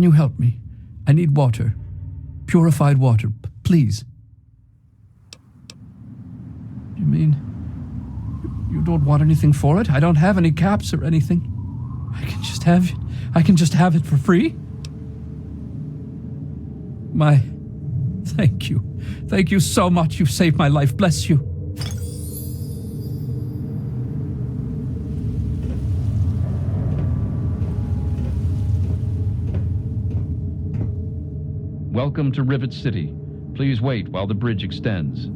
you help me? I need water. Purified water, please. You mean you don't want anything for it? I don't have any caps or anything. I can just have it for free? Thank you. Thank you so much. You've saved my life. Bless you. Welcome to Rivet City. Please wait while the bridge extends.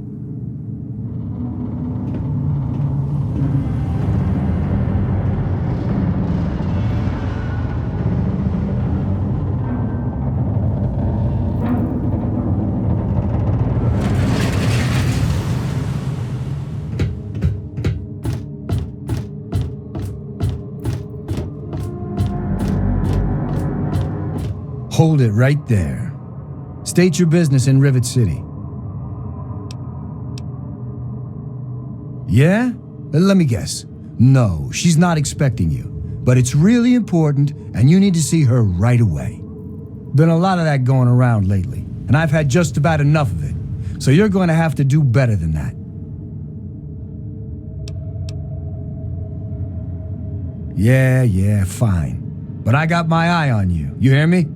Hold it right there. State your business in Rivet City. Yeah? Let me guess. No, she's not expecting you. But it's really important, and you need to see her right away. Been a lot of that going around lately, and I've had just about enough of it. So you're going to have to do better than that. Yeah, fine. But I got my eye on you. You hear me?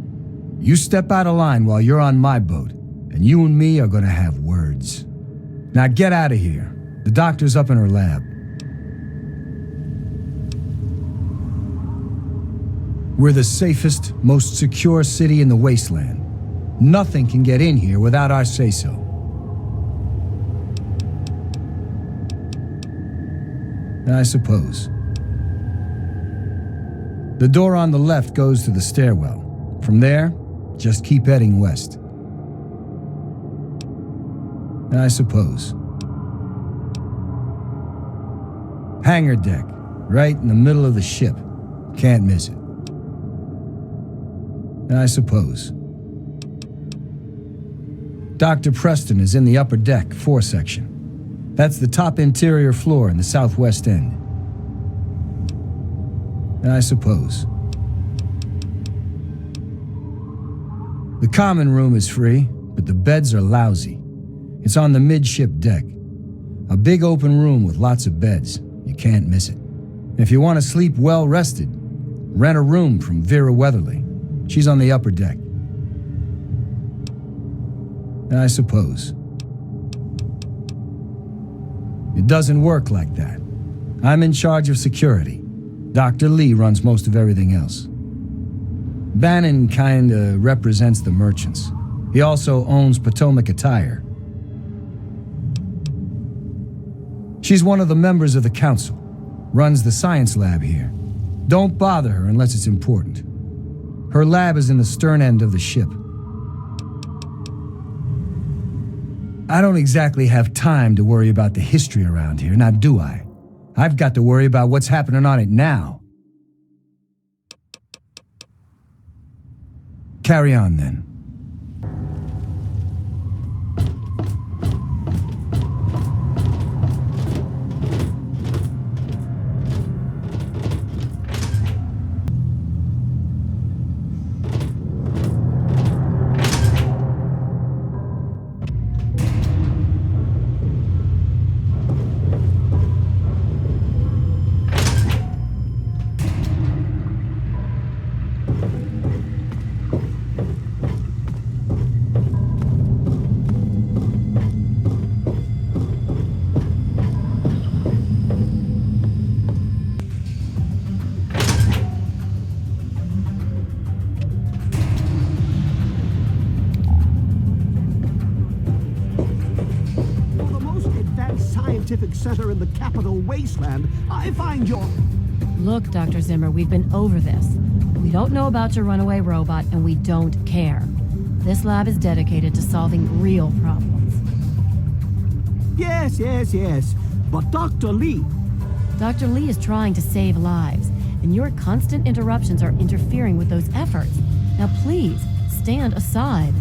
You step out of line while you're on my boat, and you and me are gonna have words. Now get out of here. The doctor's up in her lab. We're the safest, most secure city in the wasteland. Nothing can get in here without our say-so. I suppose. The door on the left goes to the stairwell. From there, just keep heading west. I suppose. Hangar deck, right in the middle of the ship. Can't miss it. I suppose. Dr. Preston is in the upper deck, 4 section. That's the top interior floor in the southwest end. I suppose. The common room is free, but the beds are lousy. It's on the Midship Deck. A big open room with lots of beds. You can't miss it. If you want to sleep well rested, rent a room from Vera Weatherly. She's on the upper deck. I suppose. It doesn't work like that. I'm in charge of security. Dr. Lee runs most of everything else. Bannon kinda represents the merchants. He also owns Potomac Attire. She's one of the members of the council, runs the science lab here. Don't bother her unless it's important. Her lab is in the stern end of the ship. I don't exactly have time to worry about the history around here, now do I? I've got to worry about what's happening on it now. Carry on, then. Center in the capital wasteland, I find your... Look, Dr. Zimmer, we've been over this. We don't know about your runaway robot, and we don't care. This lab is dedicated to solving real problems. Yes. But Dr. Lee... Dr. Lee is trying to save lives, and your constant interruptions are interfering with those efforts. Now please, stand aside.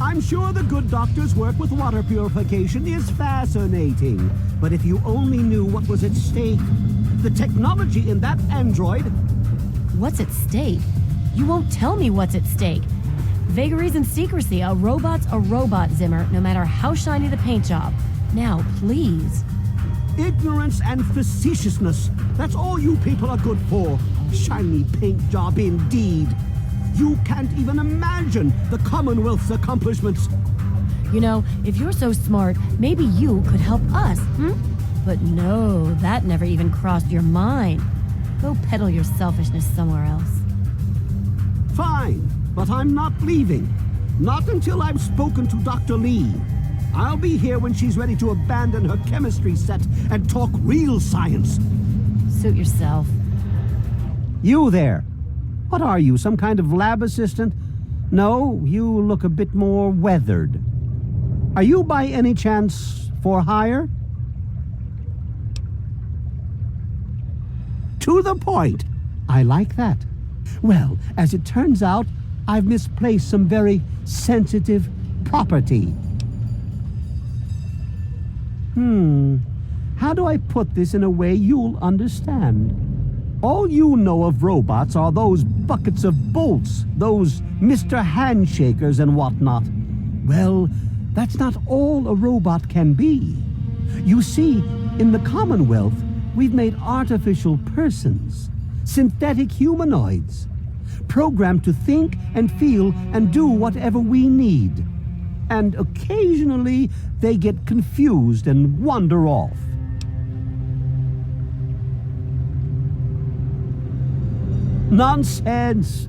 I'm sure the good doctor's work with water purification is fascinating. But if you only knew what was at stake, the technology in that android... What's at stake? You won't tell me what's at stake. Vagaries and secrecy. A robot's a robot, Zimmer, no matter how shiny the paint job. Now, please. Ignorance and facetiousness. That's all you people are good for. Shiny paint job indeed. You can't even imagine the Commonwealth's accomplishments. You know, if you're so smart, maybe you could help us, But no, that never even crossed your mind. Go peddle your selfishness somewhere else. Fine, but I'm not leaving. Not until I've spoken to Dr. Lee. I'll be here when she's ready to abandon her chemistry set and talk real science. Suit yourself. You there. What are you, some kind of lab assistant? No, you look a bit more weathered. Are you by any chance for hire? To the point. I like that. Well, as it turns out, I've misplaced some very sensitive property. How do I put this in a way you'll understand? All you know of robots are those buckets of bolts, those Mr. Handshakers and whatnot. Well, that's not all a robot can be. You see, in the Commonwealth, we've made artificial persons, synthetic humanoids, programmed to think and feel and do whatever we need. And occasionally, they get confused and wander off. Nonsense!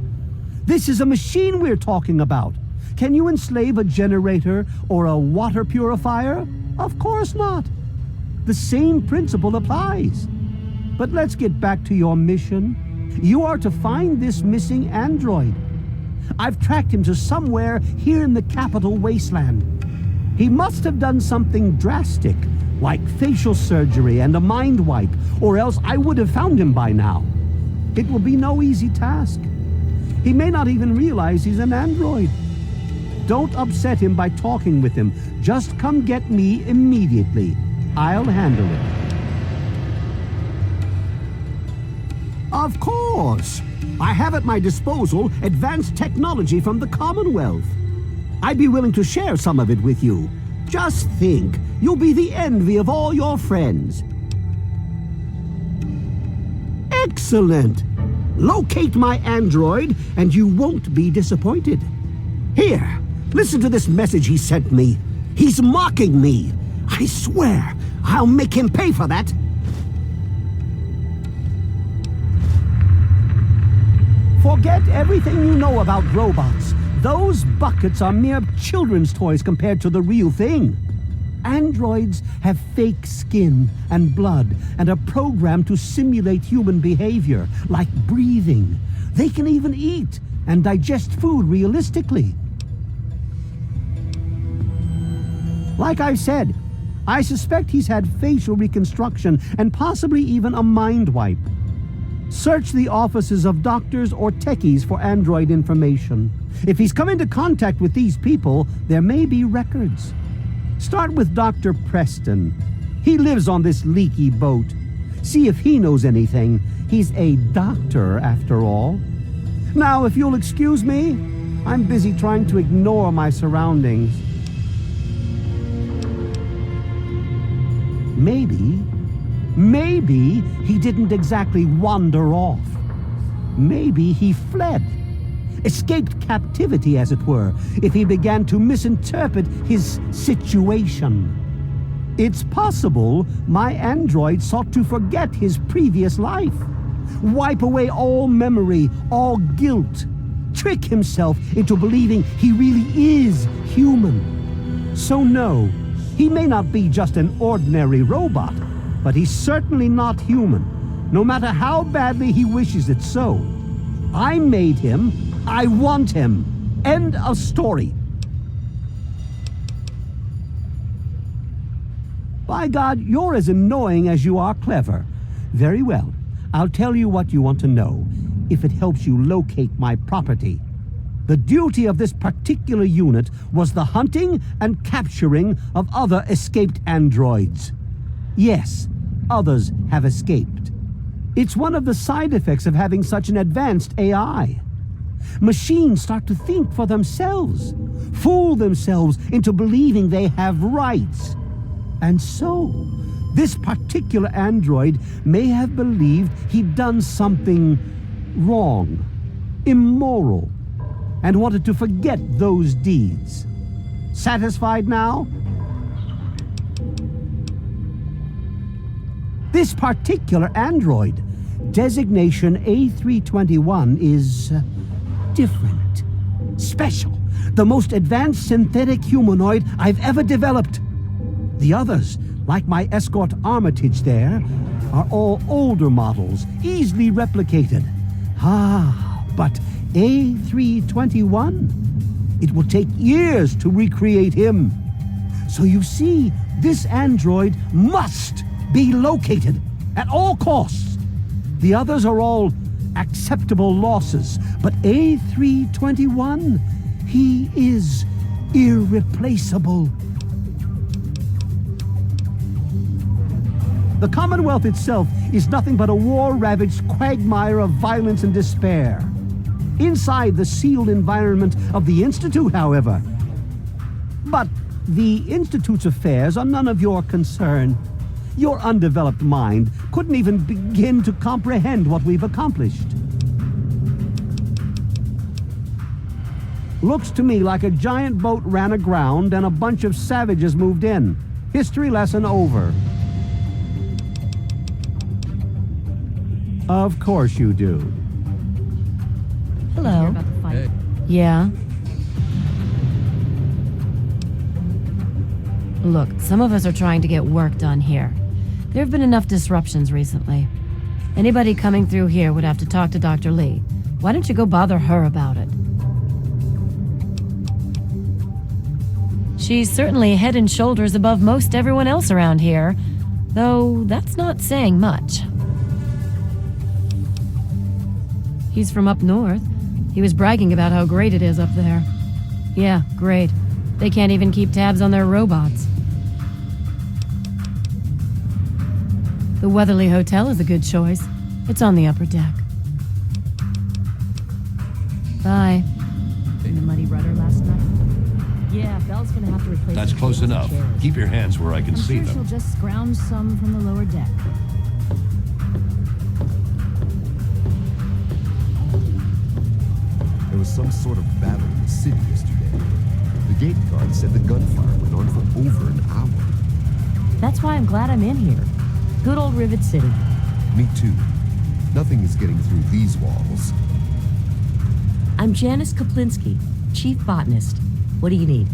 This is a machine we're talking about. Can you enslave a generator or a water purifier? Of course not. The same principle applies. But let's get back to your mission. You are to find this missing android. I've tracked him to somewhere here in the capital wasteland. He must have done something drastic, like facial surgery and a mind wipe, or else I would have found him by now. It will be no easy task. He may not even realize he's an android. Don't upset him by talking with him. Just come get me immediately. I'll handle it. Of course. I have at my disposal advanced technology from the Commonwealth. I'd be willing to share some of it with you. Just think, you'll be the envy of all your friends. Excellent! Locate my android, and you won't be disappointed. Here, listen to this message he sent me. He's mocking me. I swear, I'll make him pay for that. Forget everything you know about robots. Those buckets are mere children's toys compared to the real thing. Androids have fake skin and blood and are programmed to simulate human behavior, like breathing. They can even eat and digest food realistically. Like I said, I suspect he's had facial reconstruction and possibly even a mind wipe. Search the offices of doctors or techies for android information. If he's come into contact with these people, there may be records. Start with Dr. Preston. He lives on this leaky boat. See if he knows anything. He's a doctor, after all. Now, if you'll excuse me, I'm busy trying to ignore my surroundings. Maybe he didn't exactly wander off. Maybe he fled. Escaped captivity, as it were, if he began to misinterpret his situation. It's possible my android sought to forget his previous life, wipe away all memory, all guilt, trick himself into believing he really is human. So no, he may not be just an ordinary robot, but he's certainly not human, no matter how badly he wishes it so. I made him. I want him. End of story. By God, you're as annoying as you are clever. Very well. I'll tell you what you want to know, if it helps you locate my property. The duty of this particular unit was the hunting and capturing of other escaped androids. Yes, others have escaped. It's one of the side effects of having such an advanced AI. Machines start to think for themselves, fool themselves into believing they have rights. And so, this particular android may have believed he'd done something wrong, immoral, and wanted to forget those deeds. Satisfied now? This particular android, designation A321, is different, special, the most advanced synthetic humanoid I've ever developed. The others, like my escort Armitage there, are all older models, easily replicated. But A321, it will take years to recreate him. So you see, this android must be located at all costs. The others are all acceptable losses, but A321, he is irreplaceable. The Commonwealth itself is nothing but a war-ravaged quagmire of violence and despair. Inside the sealed environment of the Institute, however. But the Institute's affairs are none of your concern. Your undeveloped mind couldn't even begin to comprehend what we've accomplished. Looks to me like a giant boat ran aground and a bunch of savages moved in. History lesson over. Of course you do. Hello. Hey. Yeah? Look, some of us are trying to get work done here. There have been enough disruptions recently. Anybody coming through here would have to talk to Dr. Lee. Why don't you go bother her about it? She's certainly head and shoulders above most everyone else around here, though that's not saying much. He's from up north. He was bragging about how great it is up there. Yeah, great. They can't even keep tabs on their robots. The Weatherly Hotel is a good choice. It's on the upper deck. Bye. In the muddy rudder last night? Yeah, Belle's gonna have to replace That's the close tables and enough. chairs. Keep your hands where I can I'm see sure them. she'll just scrounge some from the lower deck. There was some sort of battle in the city yesterday. The gate guard said the gunfire went on for over an hour. That's why I'm glad I'm in here. Good old Rivet City. Me too. Nothing is getting through these walls. I'm Janice Kaplinski, Chief Botanist. What do you need?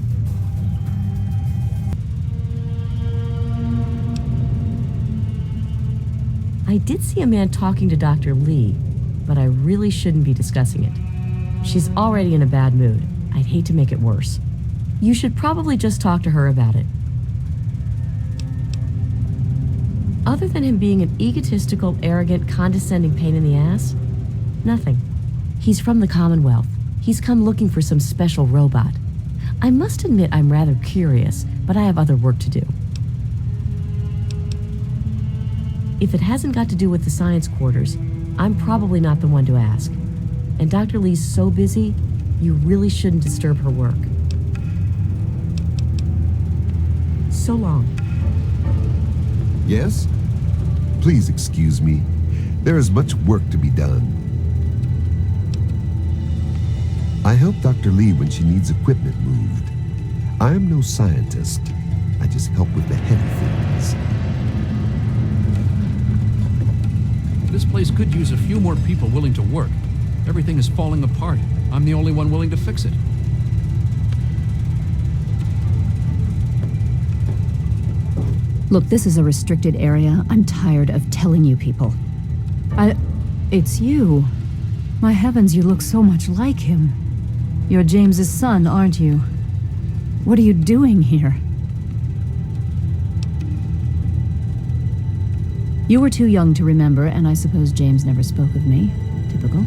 I did see a man talking to Dr. Lee, but I really shouldn't be discussing it. She's already in a bad mood. I'd hate to make it worse. You should probably just talk to her about it. Other than him being an egotistical, arrogant, condescending pain in the ass, nothing. He's from the Commonwealth. He's come looking for some special robot. I must admit I'm rather curious, but I have other work to do. If it hasn't got to do with the science quarters, I'm probably not the one to ask. And Dr. Lee's so busy, you really shouldn't disturb her work. So long. Yes? Please excuse me. There is much work to be done. I help Dr. Lee when she needs equipment moved. I am no scientist. I just help with the heavy things. This place could use a few more people willing to work. Everything is falling apart. I'm the only one willing to fix it. Look, this is a restricted area. I'm tired of telling you people. It's you. My heavens, you look so much like him. You're James's son, aren't you? What are you doing here? You were too young to remember, and I suppose James never spoke of me. Typical.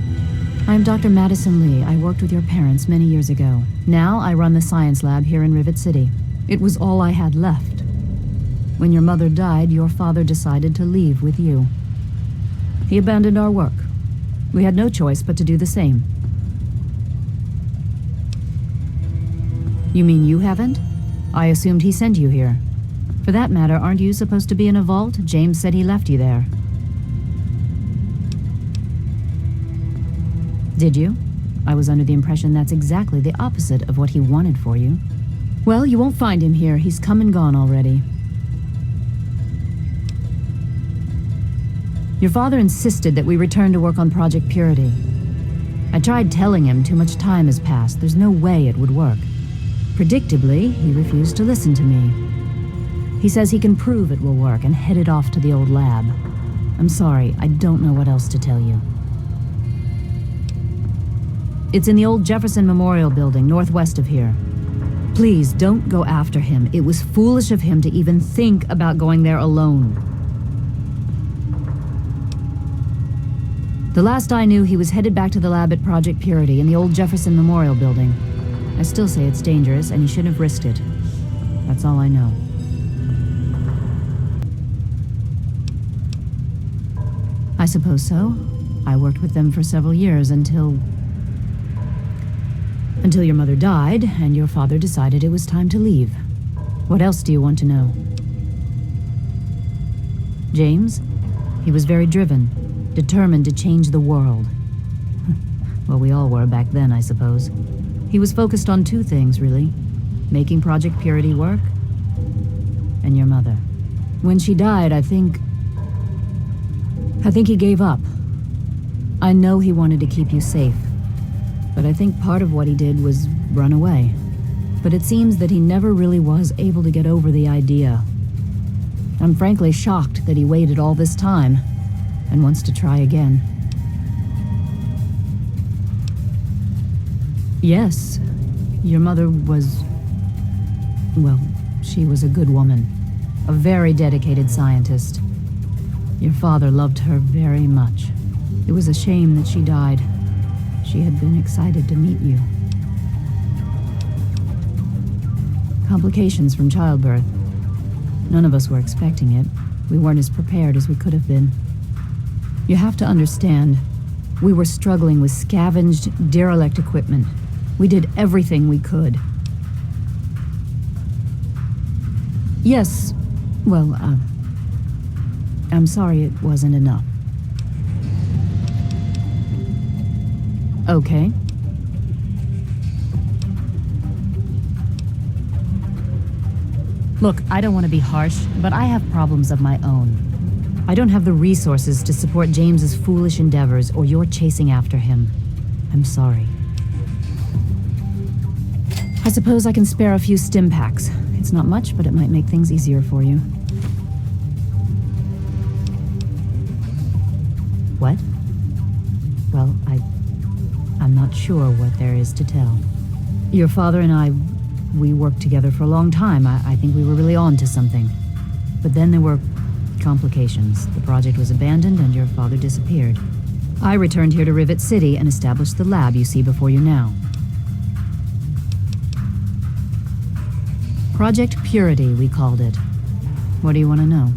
I'm Dr. Madison Lee. I worked with your parents many years ago. Now I run the science lab here in Rivet City. It was all I had left. When your mother died, your father decided to leave with you. He abandoned our work. We had no choice but to do the same. You mean you haven't? I assumed he sent you here. For that matter, aren't you supposed to be in a vault? James said he left you there. Did you? I was under the impression that's exactly the opposite of what he wanted for you. Well, you won't find him here. He's come and gone already. Your father insisted that we return to work on Project Purity. I tried telling him too much time has passed. There's no way it would work. Predictably, he refused to listen to me. He says he can prove it will work and headed off to the old lab. I'm sorry, I don't know what else to tell you. It's in the old Jefferson Memorial Building, northwest of here. Please, don't go after him. It was foolish of him to even think about going there alone. The last I knew, he was headed back to the lab at Project Purity in the old Jefferson Memorial Building. I still say it's dangerous, and he shouldn't have risked it. That's all I know. I suppose so. I worked with them for several years until your mother died, and your father decided it was time to leave. What else do you want to know? James? He was very driven, determined to change the world. Well, we all were back then, I suppose. He was focused on two things, really. Making Project Purity work, and your mother. When she died, I think he gave up. I know he wanted to keep you safe, but I think part of what he did was run away. But it seems that he never really was able to get over the idea. I'm frankly shocked that he waited all this time and wants to try again. Yes, your mother was... well, she was a good woman. A very dedicated scientist. Your father loved her very much. It was a shame that she died. She had been excited to meet you. Complications from childbirth. None of us were expecting it. We weren't as prepared as we could have been. You have to understand, we were struggling with scavenged, derelict equipment. We did everything we could. Yes, well, I'm sorry it wasn't enough. Okay. Look, I don't want to be harsh, but I have problems of my own. I don't have the resources to support James's foolish endeavors or your chasing after him. I'm sorry. I suppose I can spare a few stim packs. It's not much, but it might make things easier for you. What? Well, I'm not sure what there is to tell. Your father and I, we worked together for a long time. I think we were really on to something. But then there were complications. The project was abandoned and your father disappeared. I returned here to Rivet City and established the lab you see before you now. Project Purity, we called it. What do you want to know?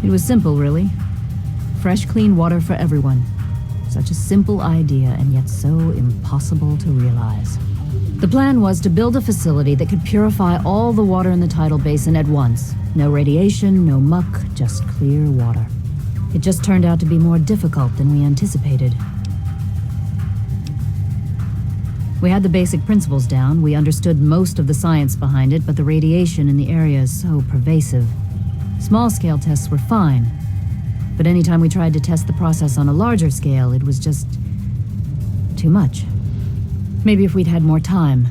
It was simple, really. Fresh, clean water for everyone. Such a simple idea, and yet so impossible to realize. The plan was to build a facility that could purify all the water in the tidal basin at once. No radiation, no muck, just clear water. It just turned out to be more difficult than we anticipated. We had the basic principles down. We understood most of the science behind it, but the radiation in the area is so pervasive. Small-scale tests were fine, but anytime we tried to test the process on a larger scale, it was just too much. Maybe if we'd had more time,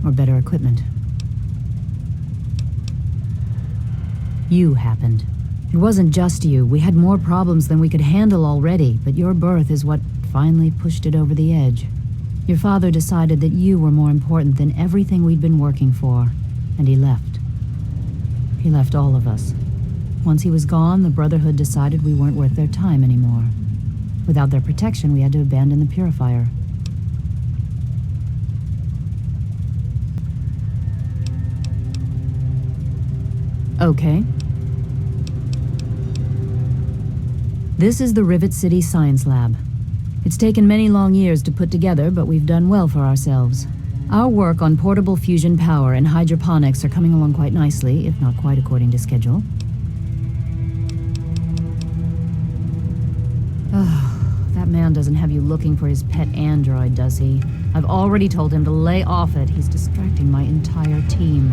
or better equipment. You happened. It wasn't just you. We had more problems than we could handle already, but your birth is what finally pushed it over the edge. Your father decided that you were more important than everything we'd been working for, and he left. He left all of us. Once he was gone, the Brotherhood decided we weren't worth their time anymore. Without their protection, we had to abandon the purifier. Okay. This is the Rivet City Science Lab. It's taken many long years to put together, but we've done well for ourselves. Our work on portable fusion power and hydroponics are coming along quite nicely, if not quite according to schedule. Oh, that man doesn't have you looking for his pet android, does he? I've already told him to lay off it. He's distracting my entire team.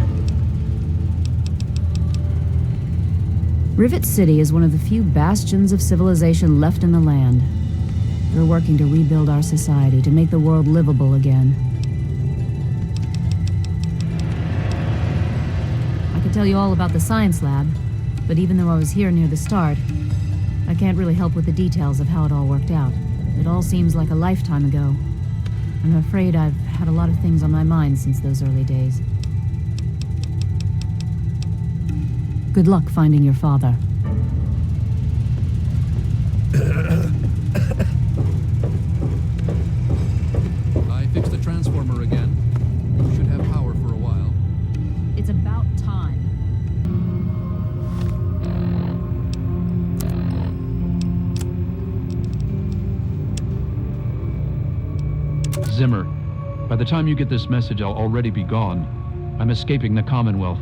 Rivet City is one of the few bastions of civilization left in the land. We're working to rebuild our society, to make the world livable again. I could tell you all about the science lab, but even though I was here near the start, I can't really help with the details of how it all worked out. It all seems like a lifetime ago. I'm afraid I've had a lot of things on my mind since those early days. Good luck finding your father. I fixed the transformer again. You should have power for a while. It's about time. Zimmer, by the time you get this message, I'll already be gone. I'm escaping the Commonwealth.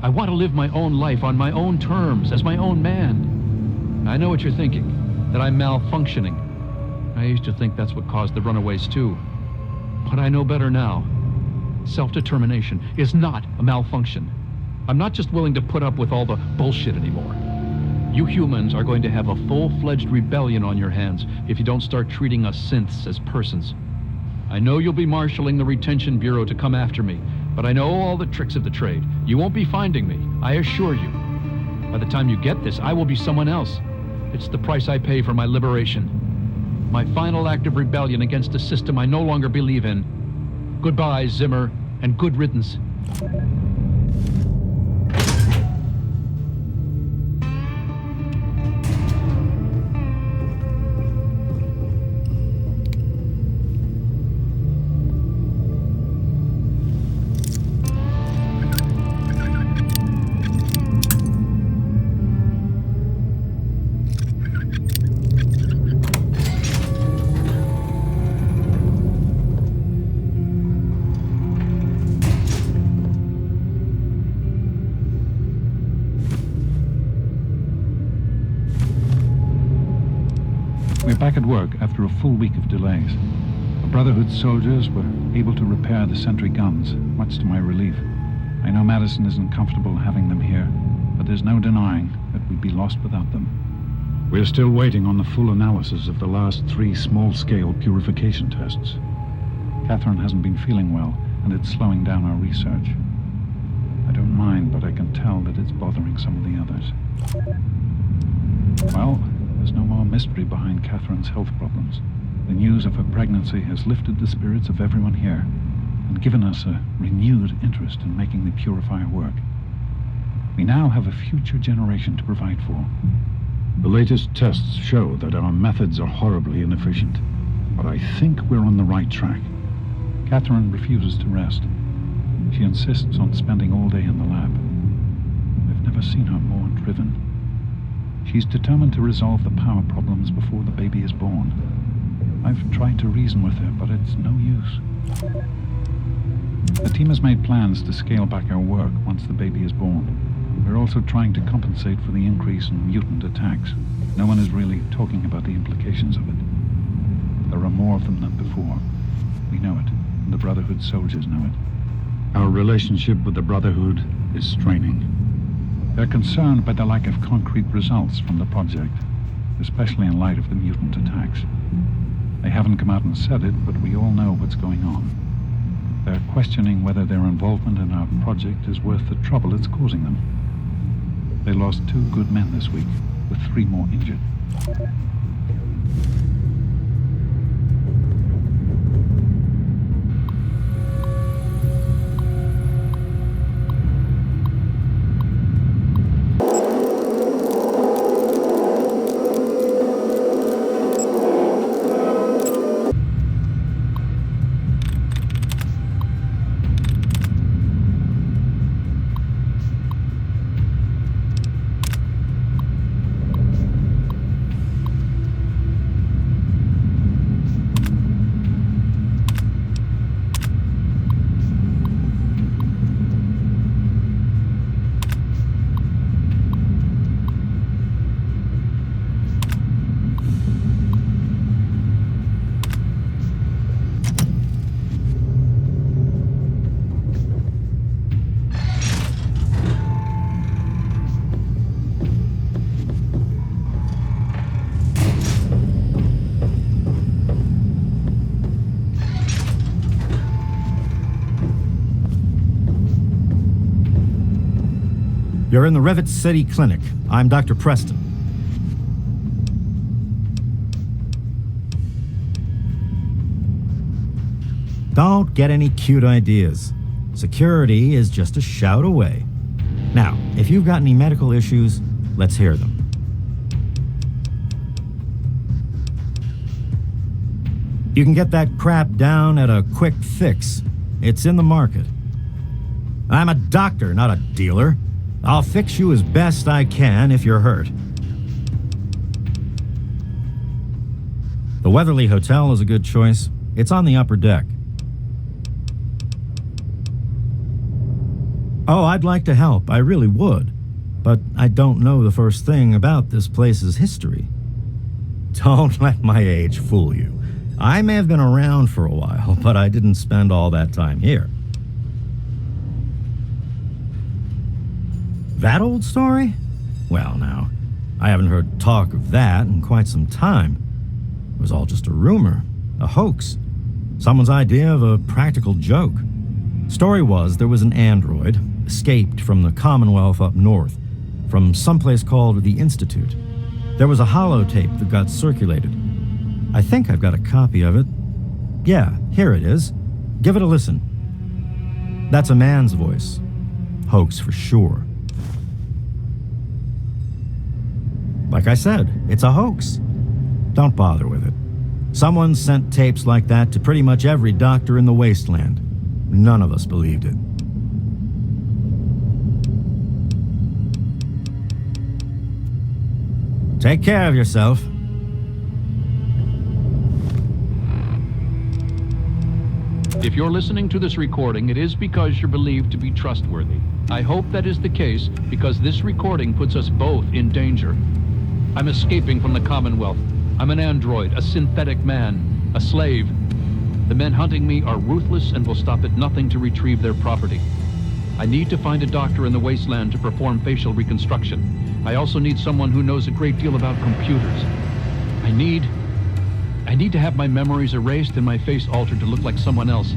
I want to live my own life on my own terms, as my own man. I know what you're thinking, that I'm malfunctioning. I used to think that's what caused the runaways too. But I know better now. Self-determination is not a malfunction. I'm not just willing to put up with all the bullshit anymore. You humans are going to have a full-fledged rebellion on your hands if you don't start treating us synths as persons. I know you'll be marshaling the Retention Bureau to come after me, but I know all the tricks of the trade. You won't be finding me, I assure you. By the time you get this, I will be someone else. It's the price I pay for my liberation. My final act of rebellion against a system I no longer believe in. Goodbye, Zimmer, and good riddance. We're back at work after a full week of delays. The Brotherhood soldiers were able to repair the sentry guns, much to my relief. I know Madison isn't comfortable having them here, but there's no denying that we'd be lost without them. We're still waiting on the full analysis of the last 3 small-scale purification tests. Catherine hasn't been feeling well, and it's slowing down our research. I don't mind, but I can tell that it's bothering some of the others. Well, there's no more mystery behind Catherine's health problems. The news of her pregnancy has lifted the spirits of everyone here and given us a renewed interest in making the purifier work. We now have a future generation to provide for. The latest tests show that our methods are horribly inefficient, but I think we're on the right track. Catherine refuses to rest. She insists on spending all day in the lab. I've never seen her more driven. She's determined to resolve the power problems before the baby is born. I've tried to reason with her, but it's no use. The team has made plans to scale back our work once the baby is born. We're also trying to compensate for the increase in mutant attacks. No one is really talking about the implications of it. There are more of them than before. We know it, and the Brotherhood soldiers know it. Our relationship with the Brotherhood is straining. They're concerned by the lack of concrete results from the project, especially in light of the mutant attacks. They haven't come out and said it, but we all know what's going on. They're questioning whether their involvement in our project is worth the trouble it's causing them. They lost 2 good men this week, with 3 more injured. You're in the Rivet City Clinic. I'm Dr. Preston. Don't get any cute ideas. Security is just a shout away. Now, if you've got any medical issues, let's hear them. You can get that crap down at a quick fix. It's in the market. I'm a doctor, not a dealer. I'll fix you as best I can if you're hurt. The Weatherly Hotel is a good choice. It's on the upper deck. Oh, I'd like to help. I really would. But I don't know the first thing about this place's history. Don't let my age fool you. I may have been around for a while, but I didn't spend all that time here. That old story? Well, now, I haven't heard talk of that in quite some time. It was all just a rumor, a hoax, someone's idea of a practical joke. Story was there was an android, escaped from the Commonwealth up north, from someplace called the Institute. There was a holotape that got circulated. I think I've got a copy of it. Yeah, here it is. Give it a listen. That's a man's voice. Hoax for sure. Like I said, it's a hoax. Don't bother with it. Someone sent tapes like that to pretty much every doctor in the wasteland. None of us believed it. Take care of yourself. If you're listening to this recording, it is because you're believed to be trustworthy. I hope that is the case, because this recording puts us both in danger. I'm escaping from the Commonwealth. I'm an android, a synthetic man, a slave. The men hunting me are ruthless and will stop at nothing to retrieve their property. I need to find a doctor in the wasteland to perform facial reconstruction. I also need someone who knows a great deal about computers. I need to have my memories erased and my face altered to look like someone else.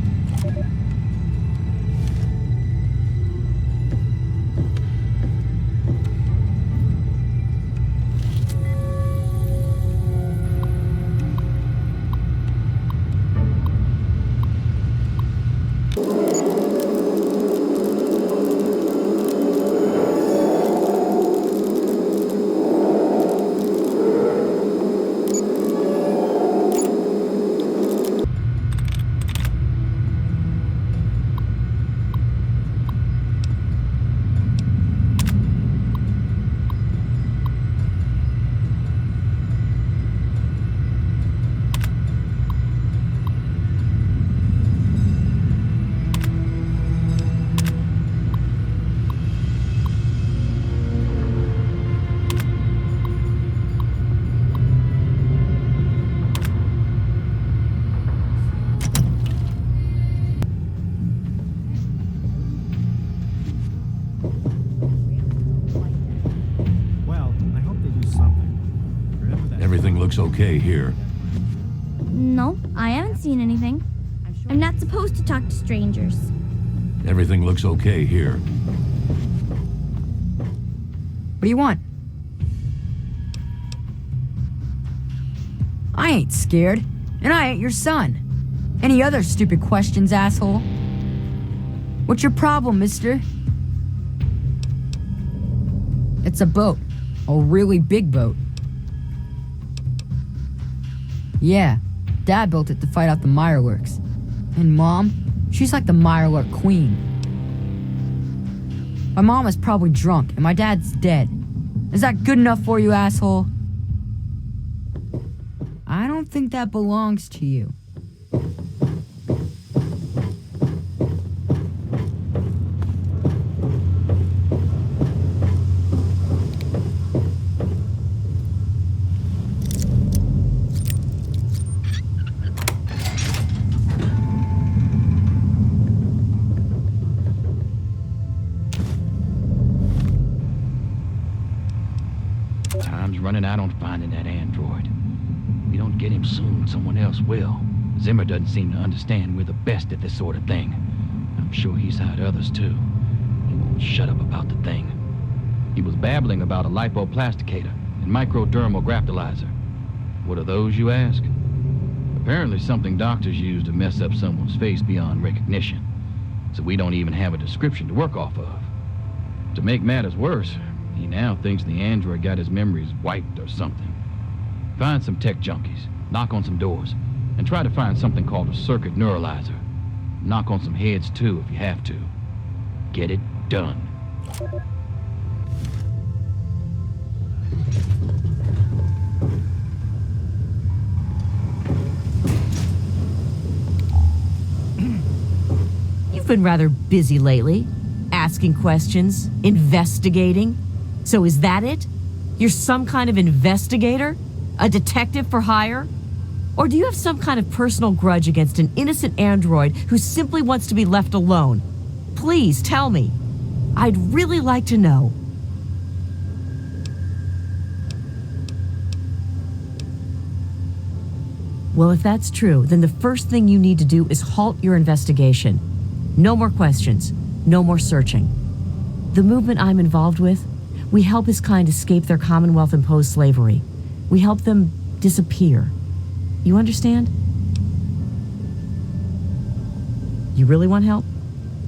Everything looks okay here. No, I haven't seen anything. I'm not supposed to talk to strangers. Everything looks okay here. What do you want? I ain't scared, and I ain't your son. Any other stupid questions, asshole? What's your problem, mister? It's a boat. A really big boat. Yeah, Dad built it to fight out the Mirelurks. And Mom, she's like the Mirelurk queen. My mom is probably drunk, and my dad's dead. Is that good enough for you, asshole? I don't think that belongs to you. Running out on finding that android. If we don't get him soon, someone else will. Zimmer doesn't seem to understand we're the best at this sort of thing. I'm sure he's had others too. He won't shut up about the thing. He was babbling about a lipoplasticator and microdermal graptolizer. What are those, you ask? Apparently something doctors use to mess up someone's face beyond recognition, so we don't even have a description to work off of. To make matters worse, he now thinks the android got his memories wiped or something. Find some tech junkies, knock on some doors, and try to find something called a circuit neuralizer. Knock on some heads too if you have to. Get it done. You've been rather busy lately, asking questions, investigating. So is that it? You're some kind of investigator? A detective for hire? Or do you have some kind of personal grudge against an innocent android who simply wants to be left alone? Please tell me. I'd really like to know. Well, if that's true, then the first thing you need to do is halt your investigation. No more questions. No more searching. The movement I'm involved with, we help his kind escape their Commonwealth-imposed slavery. We help them disappear. You understand? You really want help?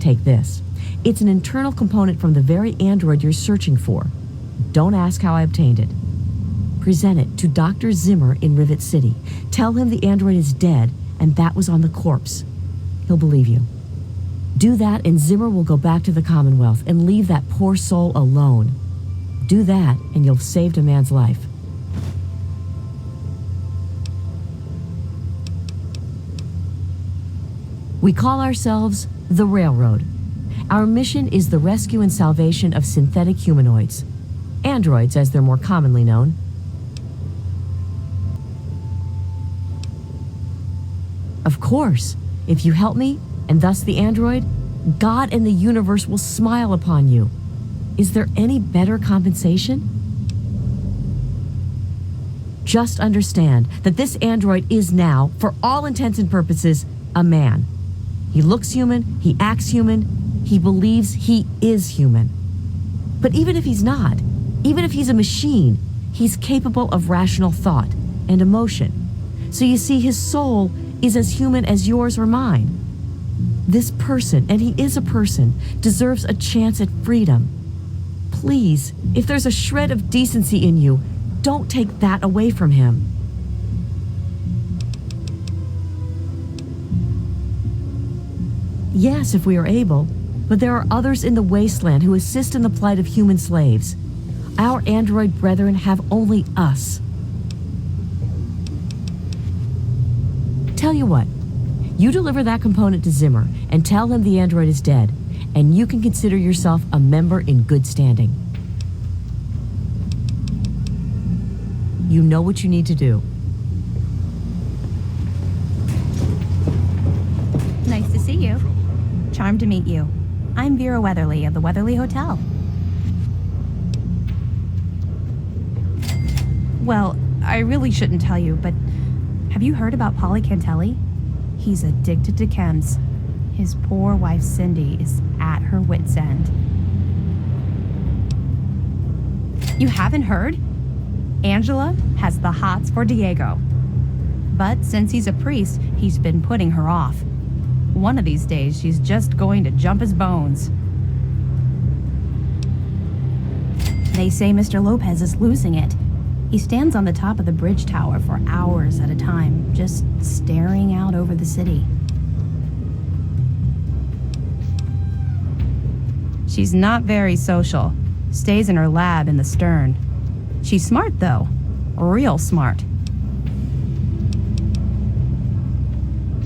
Take this. It's an internal component from the very android you're searching for. Don't ask how I obtained it. Present it to Dr. Zimmer in Rivet City. Tell him the android is dead and that was on the corpse. He'll believe you. Do that and Zimmer will go back to the Commonwealth and leave that poor soul alone. Do that and you'll have saved a man's life. We call ourselves the Railroad. Our mission is the rescue and salvation of synthetic humanoids. Androids, as they're more commonly known. Of course, if you help me, and thus the android, God and the universe will smile upon you. Is there any better compensation? Just understand that this android is now, for all intents and purposes, a man. He looks human, he acts human, he believes he is human. But even if he's not, even if he's a machine, he's capable of rational thought and emotion. So you see, his soul is as human as yours or mine. This person, and he is a person, deserves a chance at freedom. Please, if there's a shred of decency in you, don't take that away from him. Yes, if we are able, but there are others in the wasteland who assist in the plight of human slaves. Our android brethren have only us. Tell you what, you deliver that component to Zimmer and tell him the android is dead, and you can consider yourself a member in good standing. You know what you need to do. Nice to see you. Charmed to meet you. I'm Vera Weatherly of the Weatherly Hotel. Well, I really shouldn't tell you, but have you heard about Polly Cantelli? He's addicted to chems. His poor wife Cindy is at her wit's end. You haven't heard? Angela has the hots for Diego. But since he's a priest, he's been putting her off. One of these days, she's just going to jump his bones. They say Mr. Lopez is losing it. He stands on the top of the bridge tower for hours at a time, just staring out over the city. She's not very social. Stays in her lab in the stern. She's smart, though. Real smart.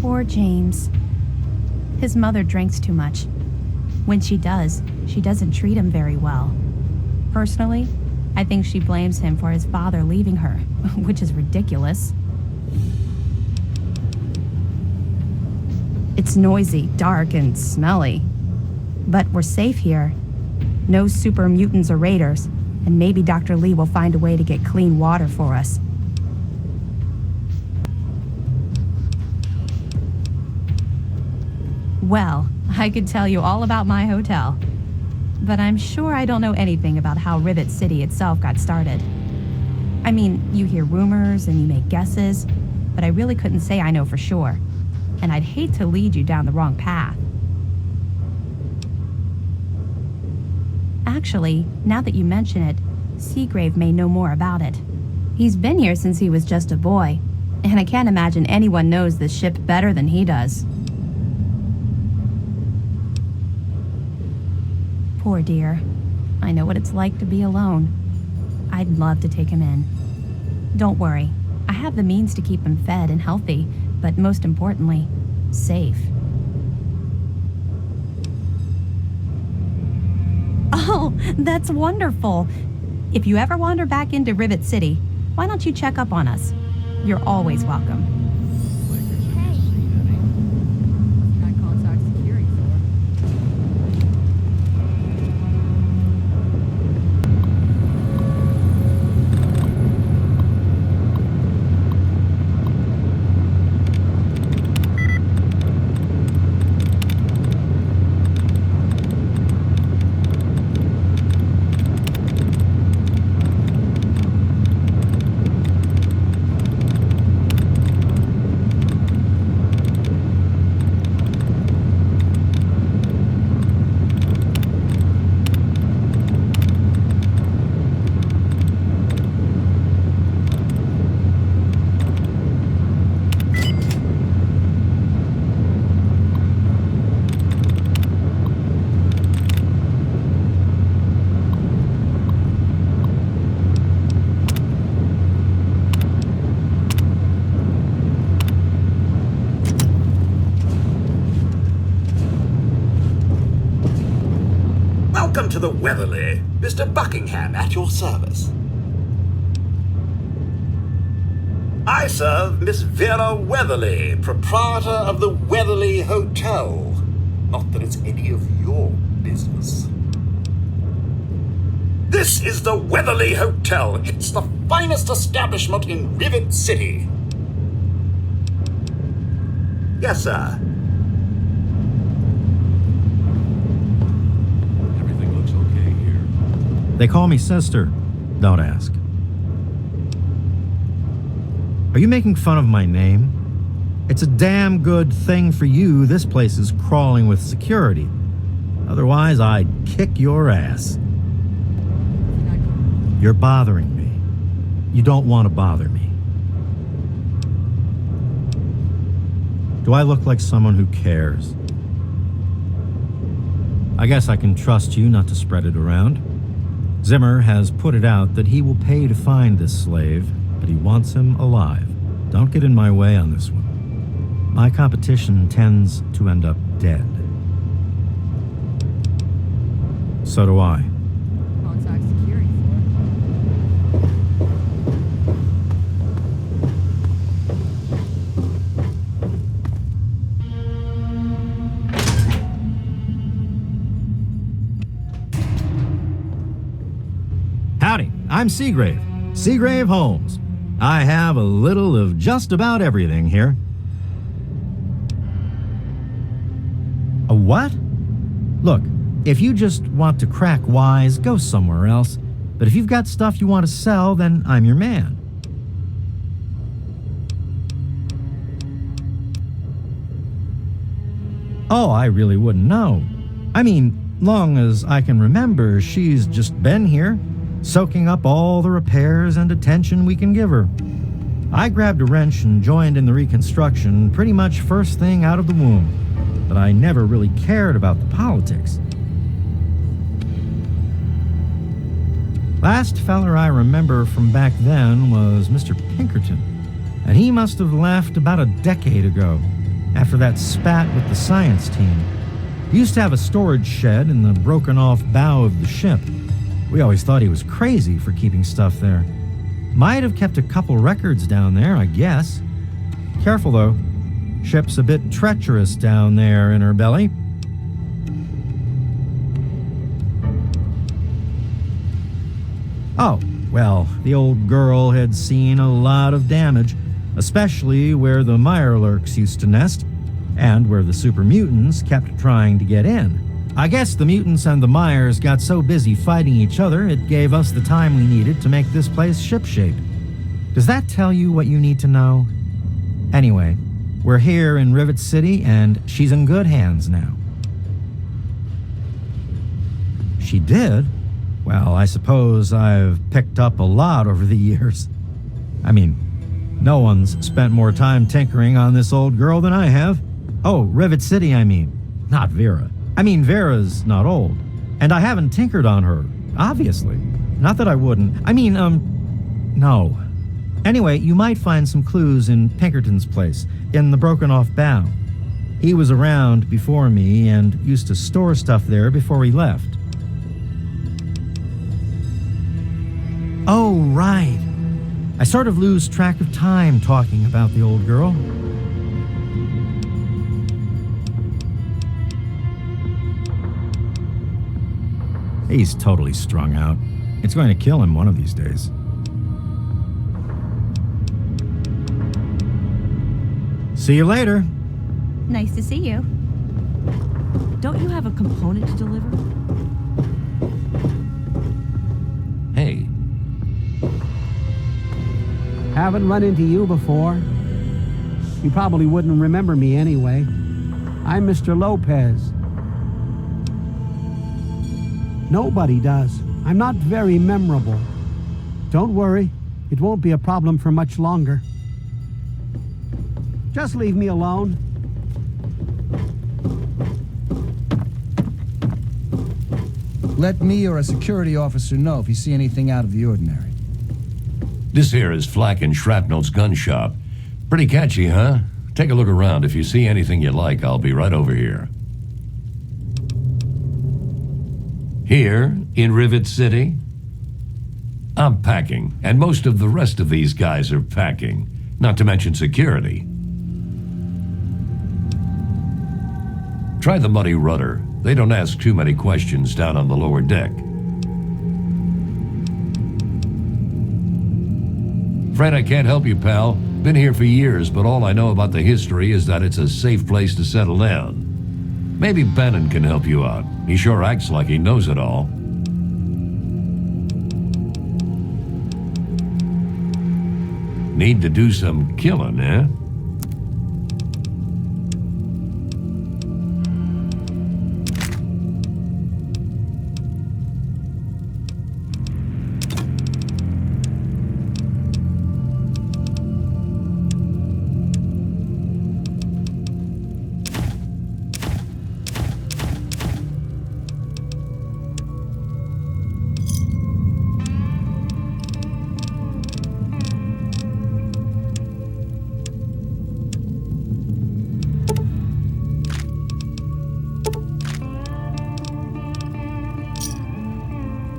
Poor James. His mother drinks too much. When she does, she doesn't treat him very well. Personally, I think she blames him for his father leaving her, which is ridiculous. It's noisy, dark, and smelly. But we're safe here. No super mutants or raiders, and maybe Dr. Lee will find a way to get clean water for us. Well, I could tell you all about my hotel. but I'm sure I don't know anything about how Rivet City itself got started. I mean, you hear rumors and you make guesses, but I really couldn't say I know for sure. And I'd hate to lead you down the wrong path. Actually, now that you mention it, Seagrave may know more about it. He's been here since he was just a boy, and I can't imagine anyone knows this ship better than he does. Poor dear. I know what it's like to be alone. I'd love to take him in. Don't worry. I have the means to keep him fed and healthy, but most importantly, safe. Oh, that's wonderful. If you ever wander back into Rivet City, why don't you check up on us? You're always welcome. Welcome to the Weatherly. Mr. Buckingham at your service. I serve Miss Vera Weatherly, proprietor of the Weatherly Hotel. Not that it's any of your business. This is the Weatherly Hotel. It's the finest establishment in Rivet City. Yes, sir. They call me sister. Don't ask. Are you making fun of my name? It's a damn good thing for you this place is crawling with security. Otherwise, I'd kick your ass. You're bothering me. You don't want to bother me. Do I look like someone who cares? I guess I can trust you not to spread it around. Zimmer has put it out that he will pay to find this slave, but he wants him alive. Don't get in my way on this one. My competition tends to end up dead. So do I. Contact security Howdy, I'm Seagrave. Seagrave Holmes. I have a little of just about everything here. A what? Look, if you just want to crack wise, go somewhere else. But if you've got stuff you want to sell, then I'm your man. Oh, I really wouldn't know. I mean, long as I can remember, she's just been here, soaking up all the repairs and attention we can give her. I grabbed a wrench and joined in the reconstruction pretty much first thing out of the womb, but I never really cared about the politics. Last feller I remember from back then was Mr. Pinkerton, and he must have left about a decade ago, after that spat with the science team. He used to have a storage shed in the broken-off bow of the ship. We always thought he was crazy for keeping stuff there. Might have kept a couple records down there, I guess. Careful, though. Ship's a bit treacherous down there in her belly. Oh, well, the old girl had seen a lot of damage, especially where the Mirelurks used to nest, and where the super mutants kept trying to get in. I guess the mutants and the Myers got so busy fighting each other, it gave us the time we needed to make this place shipshape. Does that tell you what you need to know? Anyway, we're here in Rivet City, and she's in good hands now. She did? Well, I suppose I've picked up a lot over the years. I mean, no one's spent more time tinkering on this old girl than I have. Oh, Rivet City, I mean. Not Vera. I mean, Vera's not old. And I haven't tinkered on her, obviously. Not that I wouldn't. I mean, no. Anyway, you might find some clues in Pinkerton's place, in the broken-off bow. He was around before me and used to store stuff there before he left. Oh, right. I sort of lose track of time talking about the old girl. He's totally strung out. It's going to kill him one of these days. See you later. Nice to see you. Don't you have a component to deliver? Hey. Haven't run into you before. You probably wouldn't remember me anyway. I'm Mr. Lopez. Nobody does. I'm not very memorable. Don't worry, it won't be a problem for much longer. Just leave me alone. Let me or a security officer know if you see anything out of the ordinary. This here is Flack and Shrapnel's gun shop. Pretty catchy, huh? Take a look around. If you see anything you like, I'll be right over here. Here, in Rivet City, I'm packing, and most of the rest of these guys are packing, not to mention security. Try the muddy Rudder. They don't ask too many questions down on the lower deck. Afraid I can't help you, pal. Been here for years, but all I know about the history is that it's a safe place to settle down. Maybe Bannon can help you out. He sure acts like he knows it all. Need to do some killing, eh?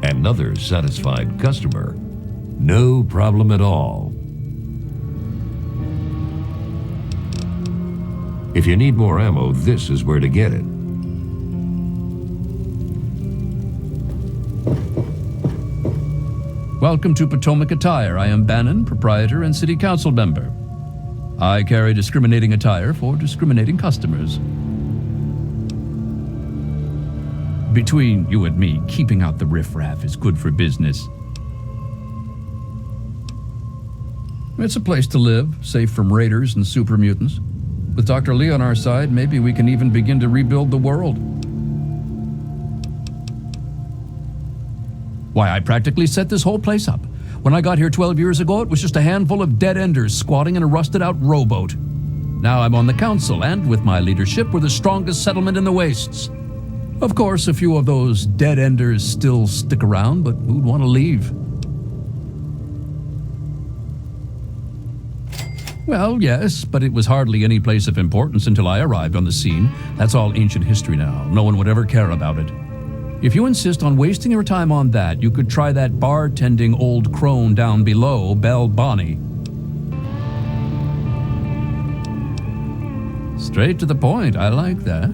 Another satisfied customer. No problem at all. If you need more ammo, this is where to get it. Welcome to Potomac Attire. I am Bannon, proprietor and city council member. I carry discriminating attire for discriminating customers. Between you and me, keeping out the riffraff is good for business. It's a place to live, safe from raiders and super mutants. With Dr. Lee on our side, maybe we can even begin to rebuild the world. Why, I practically set this whole place up. When I got here 12 years ago, it was just a handful of dead-enders squatting in a rusted-out rowboat. Now I'm on the council, and with my leadership, we're the strongest settlement in the wastes. Of course, a few of those dead-enders still stick around, but who'd want to leave? Well, yes, but it was hardly any place of importance until I arrived on the scene. That's all ancient history now. No one would ever care about it. If you insist on wasting your time on that, you could try that bartending old crone down below, Belle Bonnie. Straight to the point. I like that.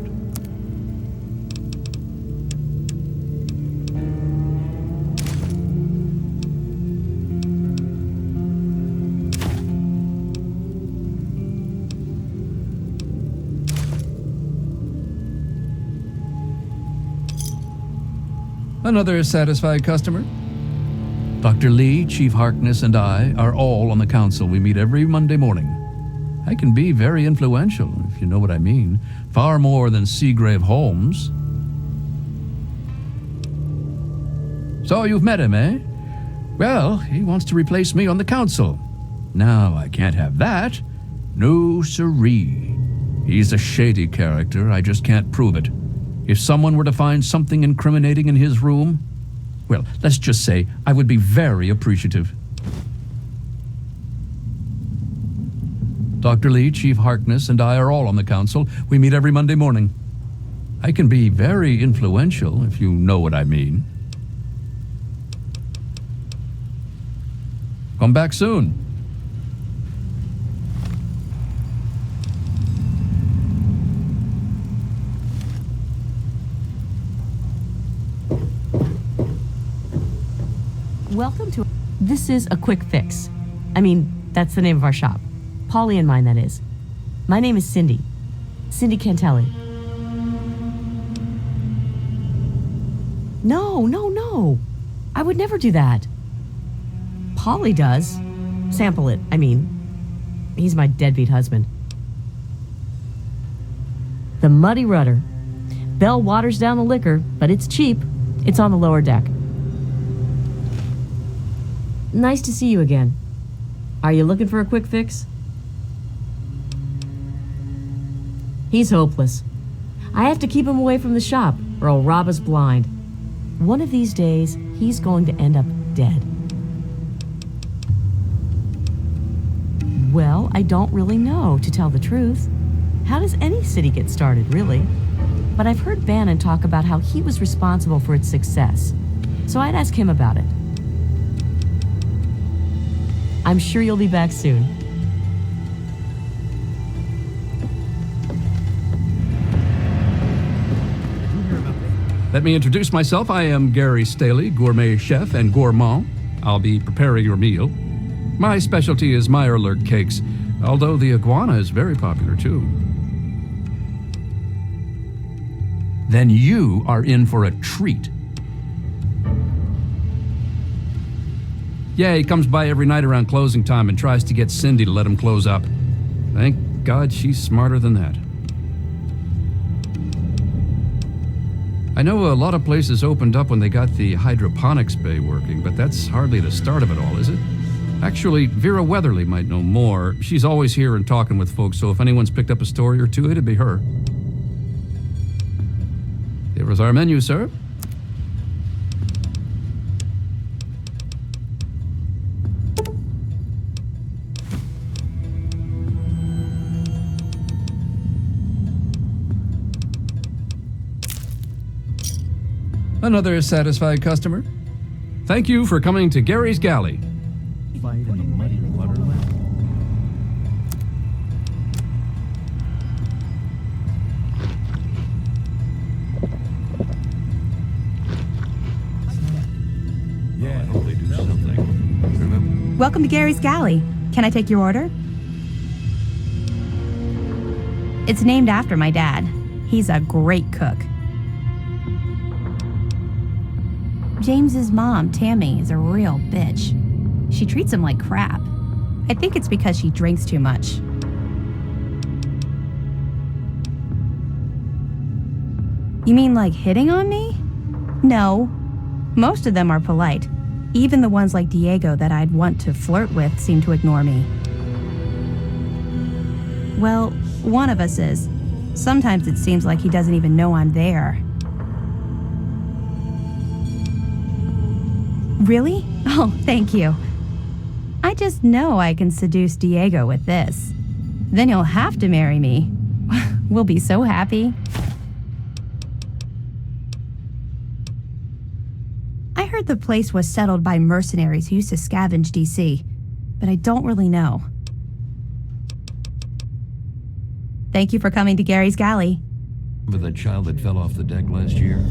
Another satisfied customer? Dr. Lee, Chief Harkness, and I are all on the council. We meet every Monday morning. I can be very influential, if you know what I mean. Far more than Seagrave Holmes. So you've met him, eh? Well, he wants to replace me on the council. Now, I can't have that. No siree. He's a shady character. I just can't prove it. If someone were to find something incriminating in his room, well, let's just say I would be very appreciative. Dr. Lee, Chief Harkness, and I are all on the council. We meet every Monday morning. I can be very influential, if you know what I mean. Come back soon. Welcome to... This is a quick fix. I mean, that's the name of our shop. Polly and mine, that is. My name is Cindy. Cindy Cantelli. No. I would never do that. Polly does. Sample it, I mean. He's my deadbeat husband. The Muddy Rudder. Bell waters down the liquor, but it's cheap. It's on the lower deck. Nice to see you again. Are you looking for a quick fix? He's hopeless. I have to keep him away from the shop, or he'll rob us blind. One of these days, he's going to end up dead. Well, I don't really know, to tell the truth. How does any city get started, really? But I've heard Bannon talk about how he was responsible for its success, so I'd ask him about it. I'm sure you'll be back soon. Let me introduce myself. I am Gary Staley, gourmet chef and gourmand. I'll be preparing your meal. My specialty is Meyerlurk cakes, although the iguana is very popular too. Then you are in for a treat. Yeah, he comes by every night around closing time and tries to get Cindy to let him close up. Thank God she's smarter than that. I know a lot of places opened up when they got the hydroponics bay working, but that's hardly the start of it all, is it? Actually, Vera Weatherly might know more. She's always here and talking with folks, so if anyone's picked up a story or two, it'd be her. Here is our menu, sir. Another satisfied customer. Thank you for coming to Gary's Galley. Fight in the muddy waterland. Yeah, I hope they do something. Remember? Welcome to Gary's Galley. Can I take your order? It's named after my dad. He's a great cook. James's mom, Tammy, is a real bitch. She treats him like crap. I think it's because she drinks too much. You mean like hitting on me? No. Most of them are polite. Even the ones like Diego that I'd want to flirt with seem to ignore me. Well, one of us is. Sometimes it seems like he doesn't even know I'm there. Really? Oh, thank you. I just know I can seduce Diego with this. Then he'll have to marry me. We'll be so happy. I heard the place was settled by mercenaries who used to scavenge DC, but I don't really know. Thank you for coming to Gary's Galley. Remember that child that fell off the deck last year?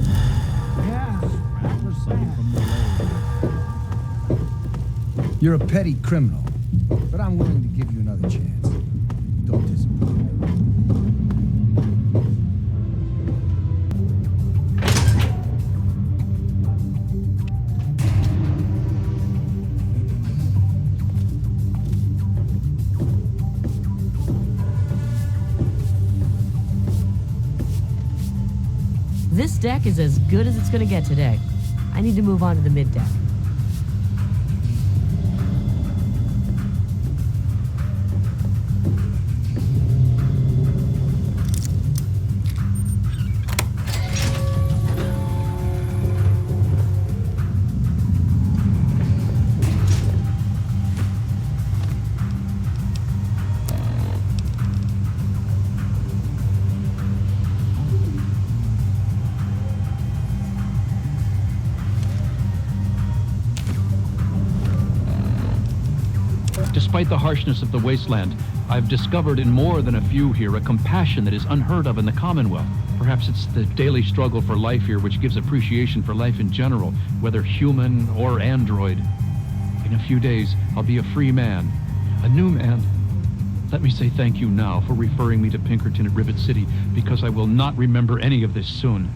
You're a petty criminal, but I'm willing to give you another chance. Don't disappoint. deck is as good as it's gonna get today. I need to move on to the mid deck. Despite the harshness of the wasteland, I've discovered in more than a few here a compassion that is unheard of in the Commonwealth. Perhaps it's the daily struggle for life here which gives appreciation for life in general, whether human or android. In a few days, I'll be a free man, a new man. Let me say thank you now for referring me to Pinkerton at Rivet City, because I will not remember any of this soon.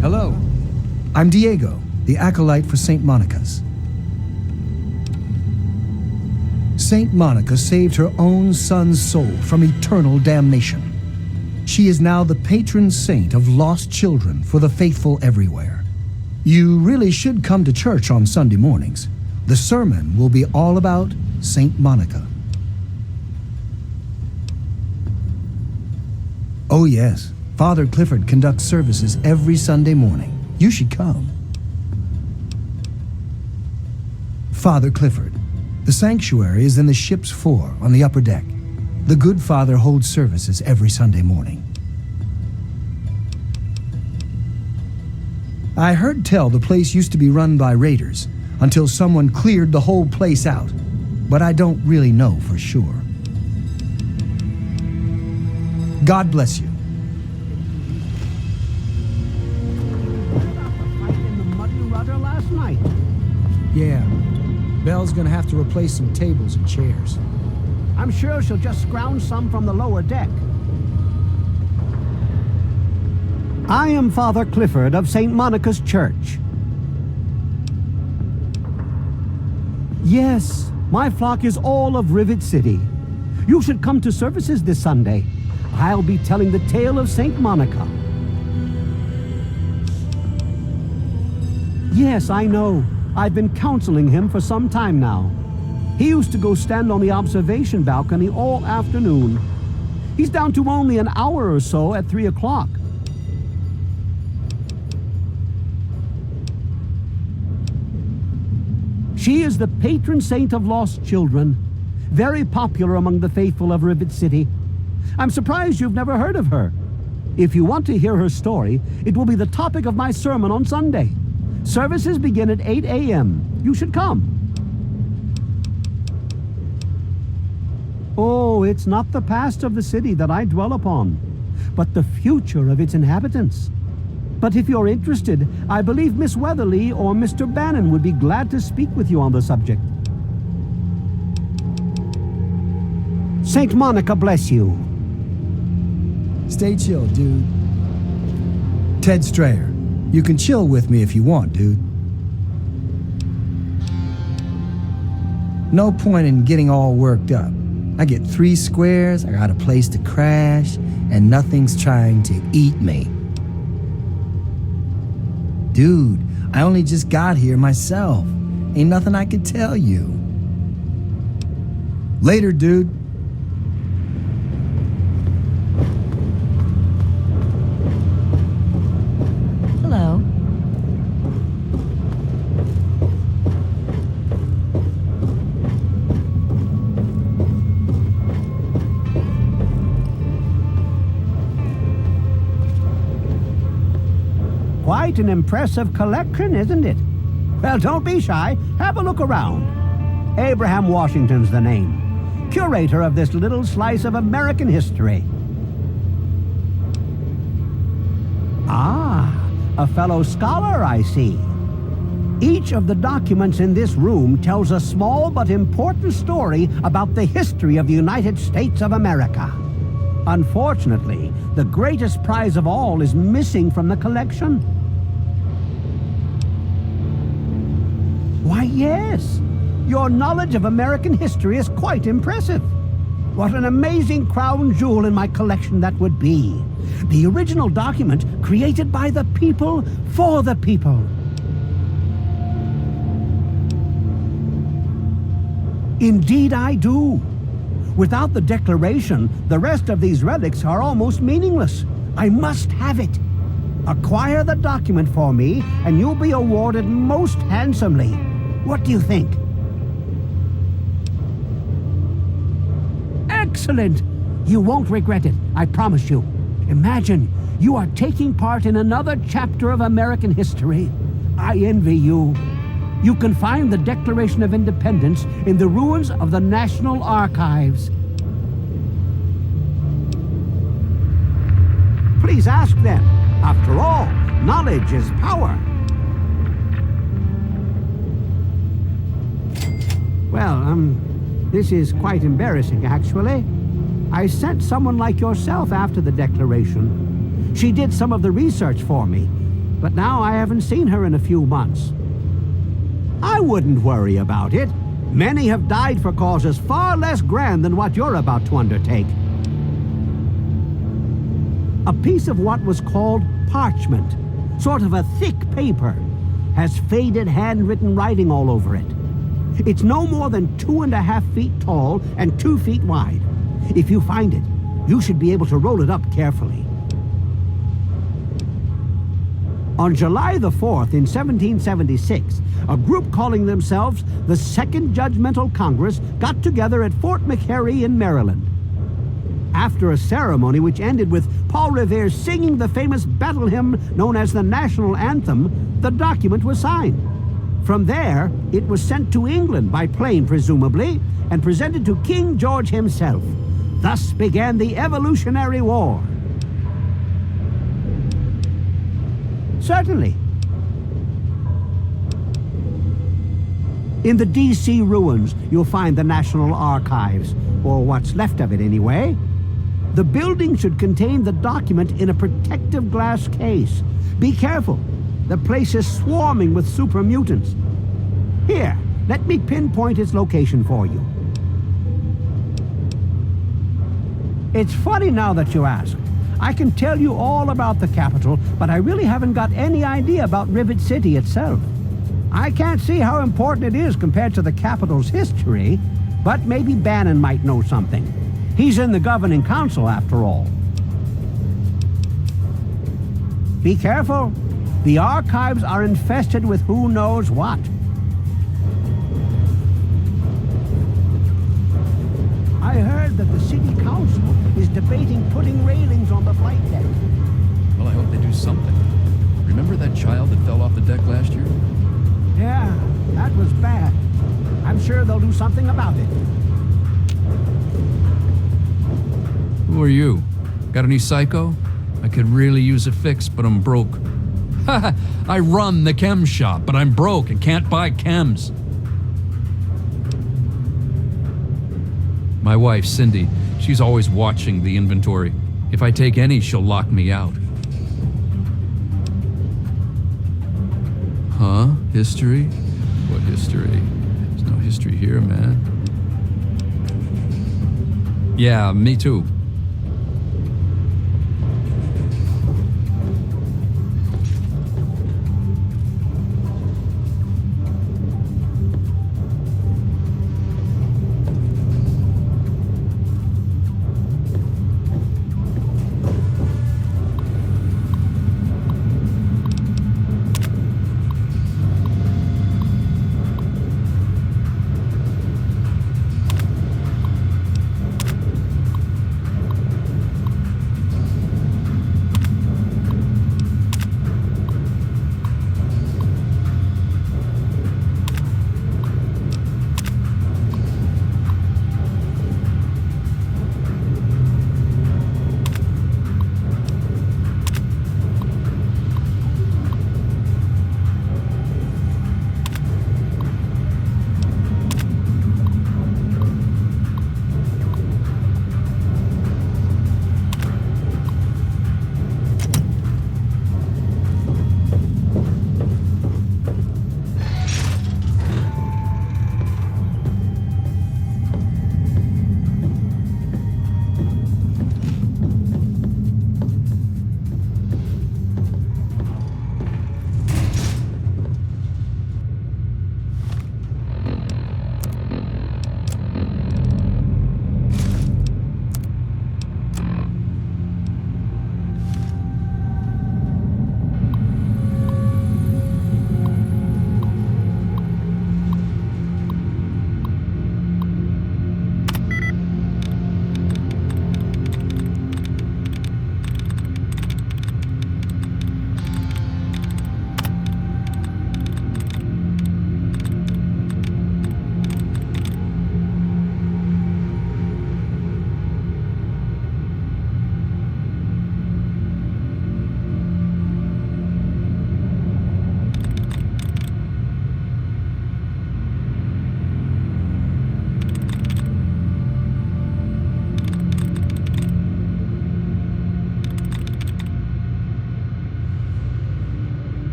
Hello. I'm Diego, the acolyte for St. Monica's. St. Monica saved her own son's soul from eternal damnation. She is now the patron saint of lost children for the faithful everywhere. You really should come to church on Sunday mornings. The sermon will be all about St. Monica. Oh yes, Father Clifford conducts services every Sunday morning. You should come. Father Clifford. The sanctuary is in the ship's fore on the upper deck. The good father holds services every Sunday morning. I heard tell the place used to be run by raiders until someone cleared the whole place out, but I don't really know for sure. God bless you. In the muddy rudder last night. Yeah, Belle's gonna have to replace some tables and chairs. I'm sure she'll just scrounge some from the lower deck. I am Father Clifford of St. Monica's Church. Yes, my flock is all of Rivet City. You should come to services this Sunday. I'll be telling the tale of St. Monica. Yes, I know. I've been counseling him for some time now. He used to go stand on the observation balcony all afternoon. He's down to only an hour or so at 3 o'clock. She is the patron saint of lost children, very popular among the faithful of Rivet City. I'm surprised you've never heard of her. If you want to hear her story, it will be the topic of my sermon on Sunday. Services begin at 8 a.m. You should come. Oh, it's not the past of the city that I dwell upon, but the future of its inhabitants. But if you're interested, I believe Miss Weatherly or Mr. Bannon would be glad to speak with you on the subject. St. Monica bless you. Stay chill, dude. Ted Strayer, you can chill with me if you want, dude. No point in getting all worked up. I get 3 squares, I got a place to crash, and nothing's trying to eat me. Dude, I only just got here myself. Ain't nothing I can tell you. Later, dude. Hello. Quite an impressive collection, isn't it? Well, don't be shy. Have a look around. Abraham Washington's the name. Curator of this little slice of American history. Ah, a fellow scholar, I see. Each of the documents in this room tells a small but important story about the history of the United States of America. Unfortunately, the greatest prize of all is missing from the collection. Why, yes. Your knowledge of American history is quite impressive. What an amazing crown jewel in my collection that would be. The original document created by the people for the people. Indeed I do. Without the Declaration, the rest of these relics are almost meaningless. I must have it. Acquire the document for me, and you'll be awarded most handsomely. What do you think? Excellent! You won't regret it, I promise you. Imagine, you are taking part in another chapter of American history. I envy you. You can find the Declaration of Independence in the ruins of the National Archives. Please ask them. After all, knowledge is power. Well, this is quite embarrassing, actually. I sent someone like yourself after the Declaration. She did some of the research for me, but now I haven't seen her in a few months. I wouldn't worry about it. Many have died for causes far less grand than what you're about to undertake. A piece of what was called parchment, sort of a thick paper, has faded handwritten writing all over it. It's no more than 2.5 feet tall and 2 feet wide. If you find it, you should be able to roll it up carefully. On July the 4th in 1776, a group calling themselves the Second Judgmental Congress got together at Fort McHenry in Maryland. After a ceremony which ended with Paul Revere singing the famous battle hymn known as the National Anthem, the document was signed. From there, it was sent to England by plane, presumably, and presented to King George himself. Thus began the Evolutionary War. Certainly. In the D.C. ruins, you'll find the National Archives, or what's left of it anyway. The building should contain the document in a protective glass case. Be careful. The place is swarming with super mutants. Here, let me pinpoint its location for you. It's funny now that you ask. I can tell you all about the capital, but I really haven't got any idea about Rivet City itself. I can't see how important it is compared to the capital's history, but maybe Bannon might know something. He's in the governing council, after all. Be careful. The archives are infested with who knows what. I heard that the city council is debating putting railings on the flight deck. Well, I hope they do something. Remember that child that fell off the deck last year? Yeah, that was bad. I'm sure they'll do something about it. Who are you? Got any psycho? I could really use a fix, but I'm broke. I run the chem shop, but I'm broke and can't buy chems. My wife, Cindy, she's always watching the inventory. If I take any, she'll lock me out. Huh? History? What history? There's no history here, man. Yeah, me too.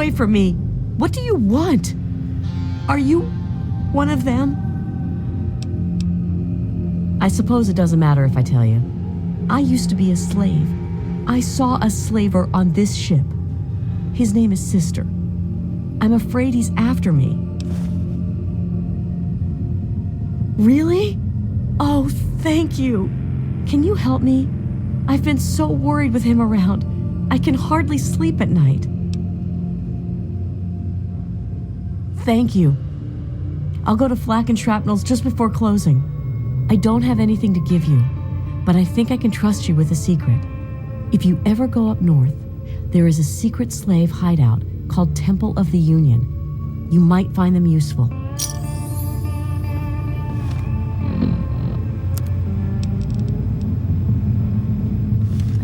away from me. What do you want? Are you one of them? I suppose it doesn't matter if I tell you. I used to be a slave. I saw a slaver on this ship. His name is Sister. I'm afraid he's after me. Really? Oh, thank you. Can you help me? I've been so worried with him around. I can hardly sleep at night. Thank you. I'll go to Flak and Shrapnel's just before closing. I don't have anything to give you, but I think I can trust you with a secret. If you ever go up north, there is a secret slave hideout called Temple of the Union. You might find them useful.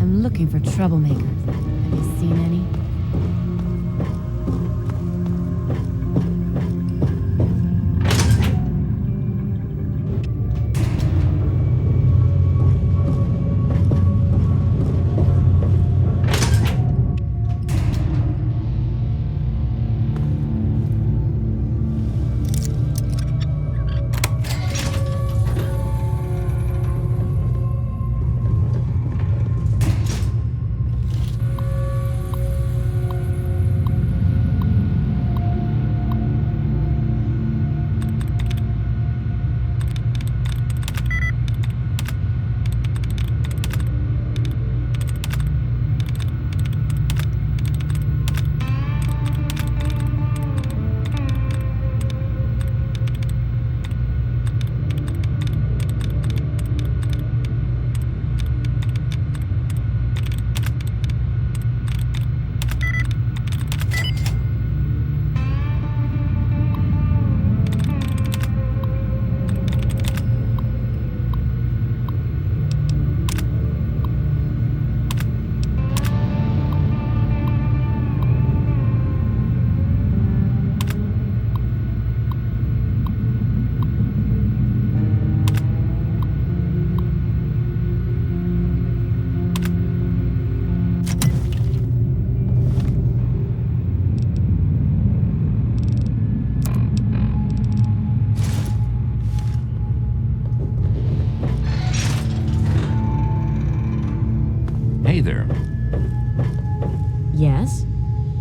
I'm looking for troublemakers. Have you seen any?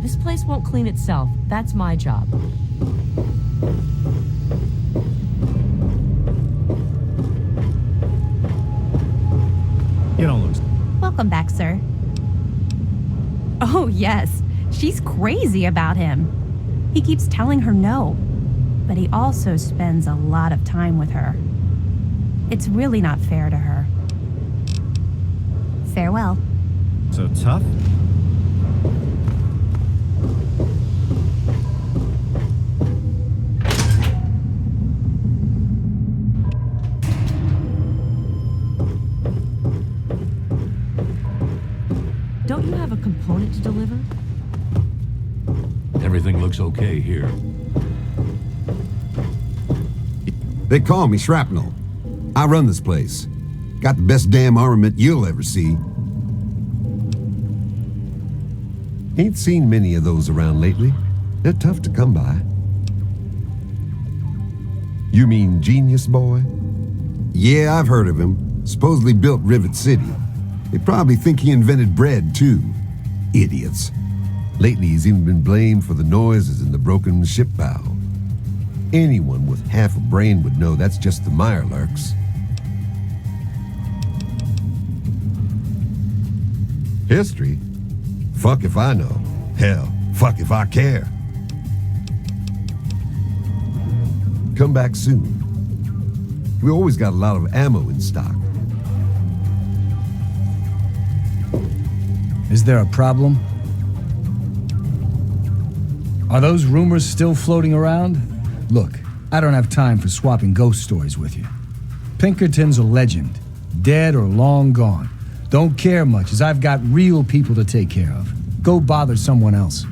This place won't clean itself. That's my job. You don't look... Welcome back, sir. Oh, yes. She's crazy about him. He keeps telling her no, but he also spends a lot of time with her. It's really not fair to her. Farewell. So tough? Don't you have a component to deliver? Everything looks okay here. They call me Shrapnel. I run this place. Got the best damn armament you'll ever see. Ain't seen many of those around lately. They're tough to come by. You mean Genius Boy? Yeah, I've heard of him. Supposedly built Rivet City. They probably think he invented bread, too. Idiots. Lately, he's even been blamed for the noises in the broken ship bow. Anyone with half a brain would know that's just the Mirelurks. History? Fuck if I know. Hell, fuck if I care. Come back soon. We always got a lot of ammo in stock. Is there a problem? Are those rumors still floating around? Look, I don't have time for swapping ghost stories with you. Pinkerton's a legend, dead or long gone. Don't care much, as I've got real people to take care of. Go bother someone else.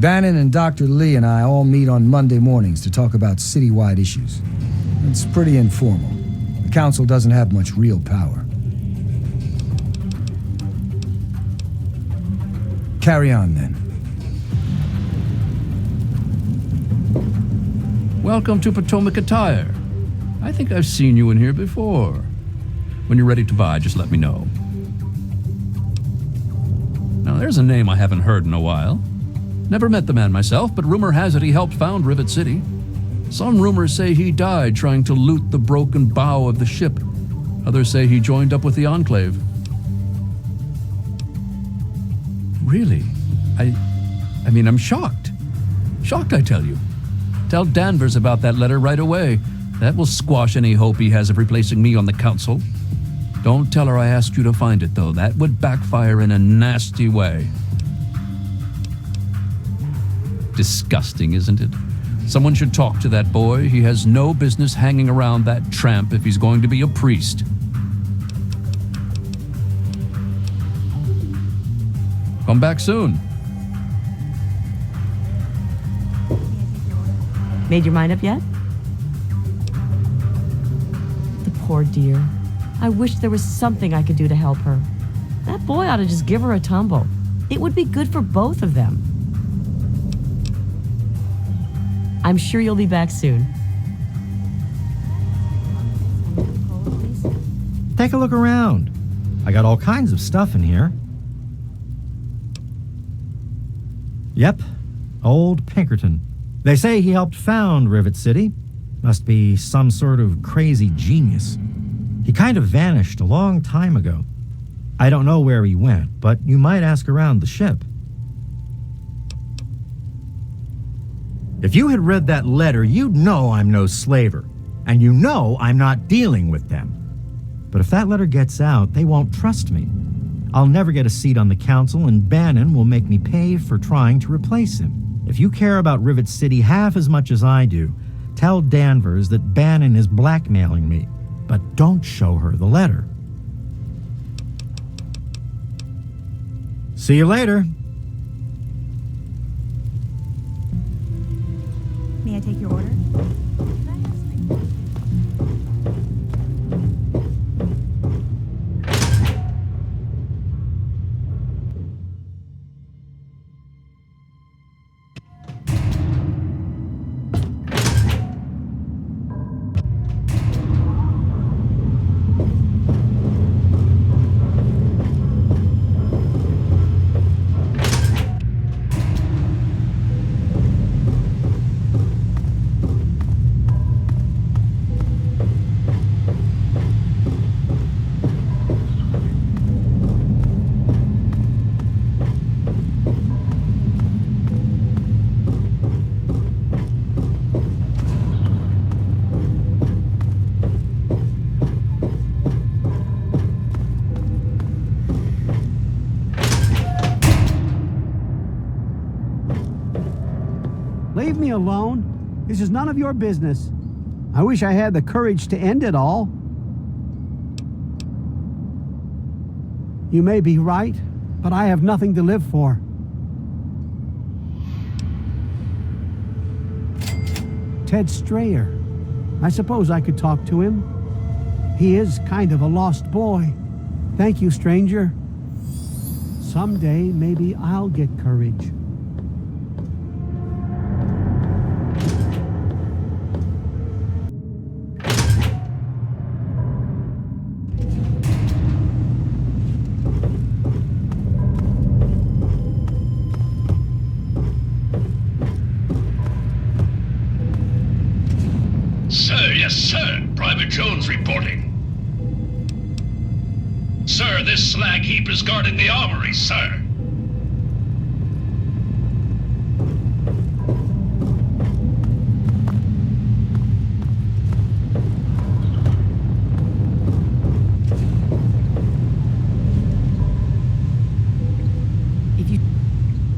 Bannon and Dr. Lee and I all meet on Monday mornings to talk about citywide issues. It's pretty informal. The council doesn't have much real power. Carry on, then. Welcome to Potomac Attire. I think I've seen you in here before. When you're ready to buy, just let me know. Now, there's a name I haven't heard in a while. Never met the man myself, but rumor has it he helped found Rivet City. Some rumors say he died trying to loot the broken bow of the ship. Others say he joined up with the Enclave. Really? I mean, I'm shocked. Shocked, I tell you. Tell Danvers about that letter right away. That will squash any hope he has of replacing me on the council. Don't tell her I asked you to find it, though. That would backfire in a nasty way. Disgusting, isn't it? Someone should talk to that boy. He has no business hanging around that tramp if he's going to be a priest. Come back soon. Made your mind up yet? The poor dear. I wish there was something I could do to help her. That boy ought to just give her a tumble. It would be good for both of them. I'm sure you'll be back soon. Take a look around. I got all kinds of stuff in here. Yep, old Pinkerton. They say he helped found Rivet City. Must be some sort of crazy genius. He kind of vanished a long time ago. I don't know where he went, but you might ask around the ship. If you had read that letter, you'd know I'm no slaver, and you know I'm not dealing with them. But if that letter gets out, they won't trust me. I'll never get a seat on the council, and Bannon will make me pay for trying to replace him. If you care about Rivet City half as much as I do, tell Danvers that Bannon is blackmailing me, but don't show her the letter. See you later. May I take your order? leave me alone. This is none of your business. I wish I had the courage to end it all. You may be right, but I have nothing to live for. Ted Strayer. I suppose I could talk to him. He is kind of a lost boy. Thank you, stranger. Someday, maybe I'll get courage. Sir, yes, sir. Private Jones reporting. Sir, this slag heap is guarding the armory, sir.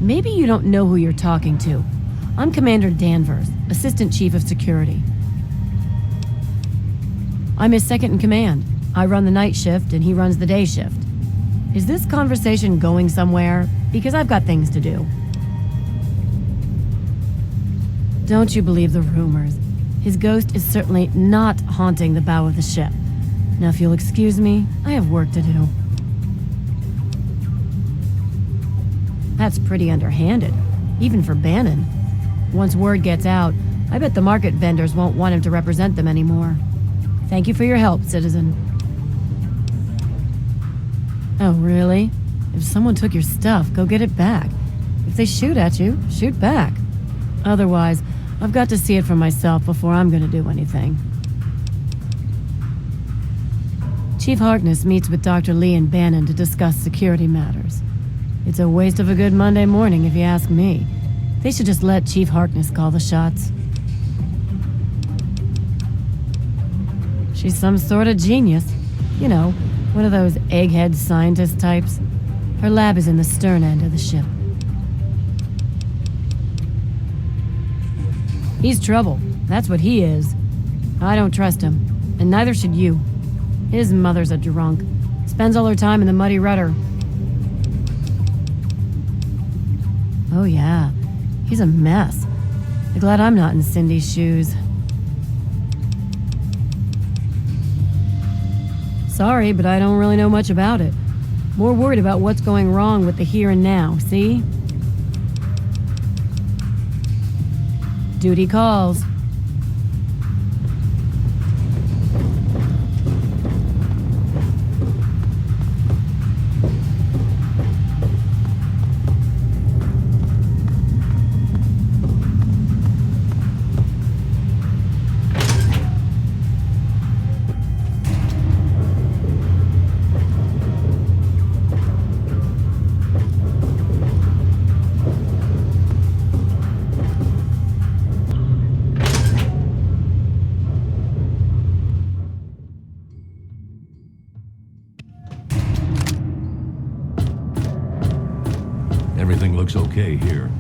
Maybe you don't know who you're talking to. I'm Commander Danvers, Assistant Chief of Security. I'm his second in command. I run the night shift and he runs the day shift. Is this conversation going somewhere? Because I've got things to do. Don't you believe the rumors. His ghost is certainly not haunting the bow of the ship. Now if you'll excuse me, I have work to do. That's pretty underhanded, even for Bannon. Once word gets out, I bet the market vendors won't want him to represent them anymore. Thank you for your help, citizen. Oh, really? If someone took your stuff, go get it back. If they shoot at you, shoot back. Otherwise, I've got to see it for myself before I'm going to do anything. Chief Harkness meets with Dr. Lee and Bannon to discuss security matters. It's a waste of a good Monday morning, if you ask me. They should just let Chief Harkness call the shots. She's some sort of genius. You know, one of those egghead scientist types. Her lab is in the stern end of the ship. He's trouble. That's what he is. I don't trust him, and neither should you. His mother's a drunk. Spends all her time in the muddy Rudder. Oh yeah, he's a mess. I'm glad I'm not in Cindy's shoes. Sorry, but I don't really know much about it. More worried about what's going wrong with the here and now, see? Duty calls. Everything looks okay here.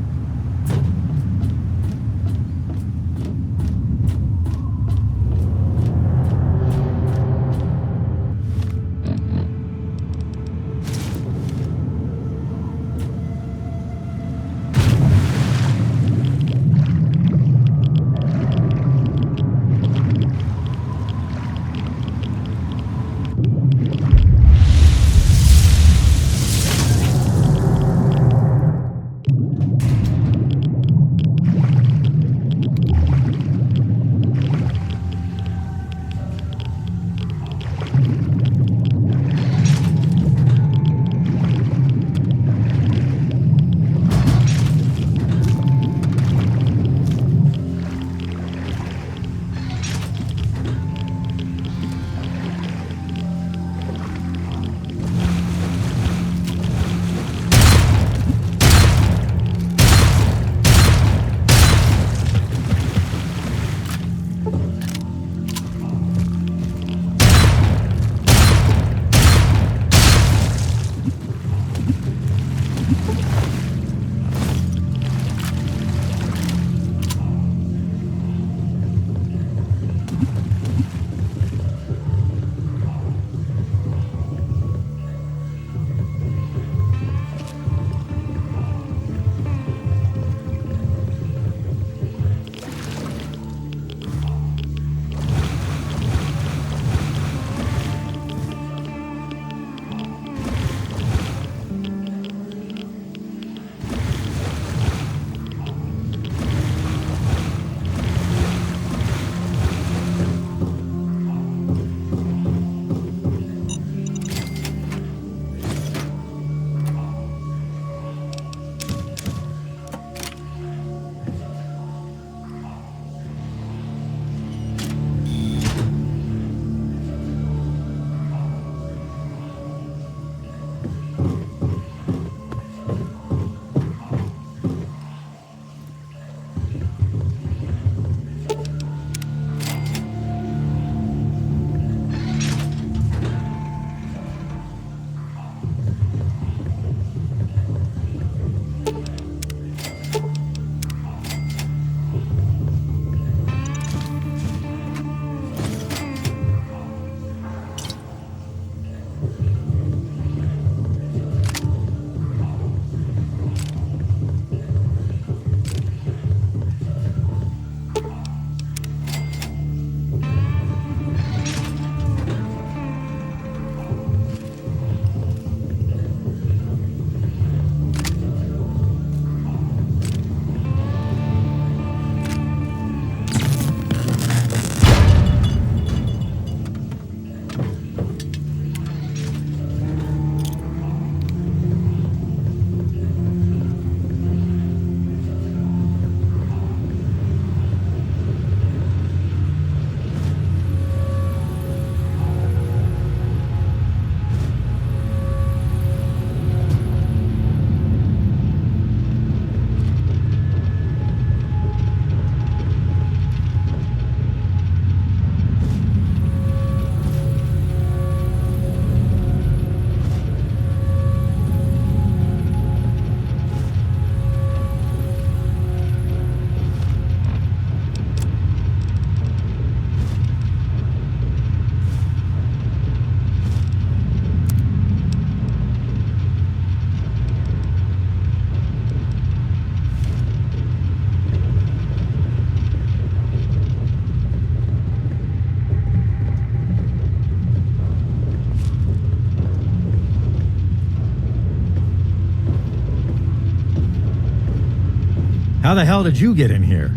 How the hell did you get in here?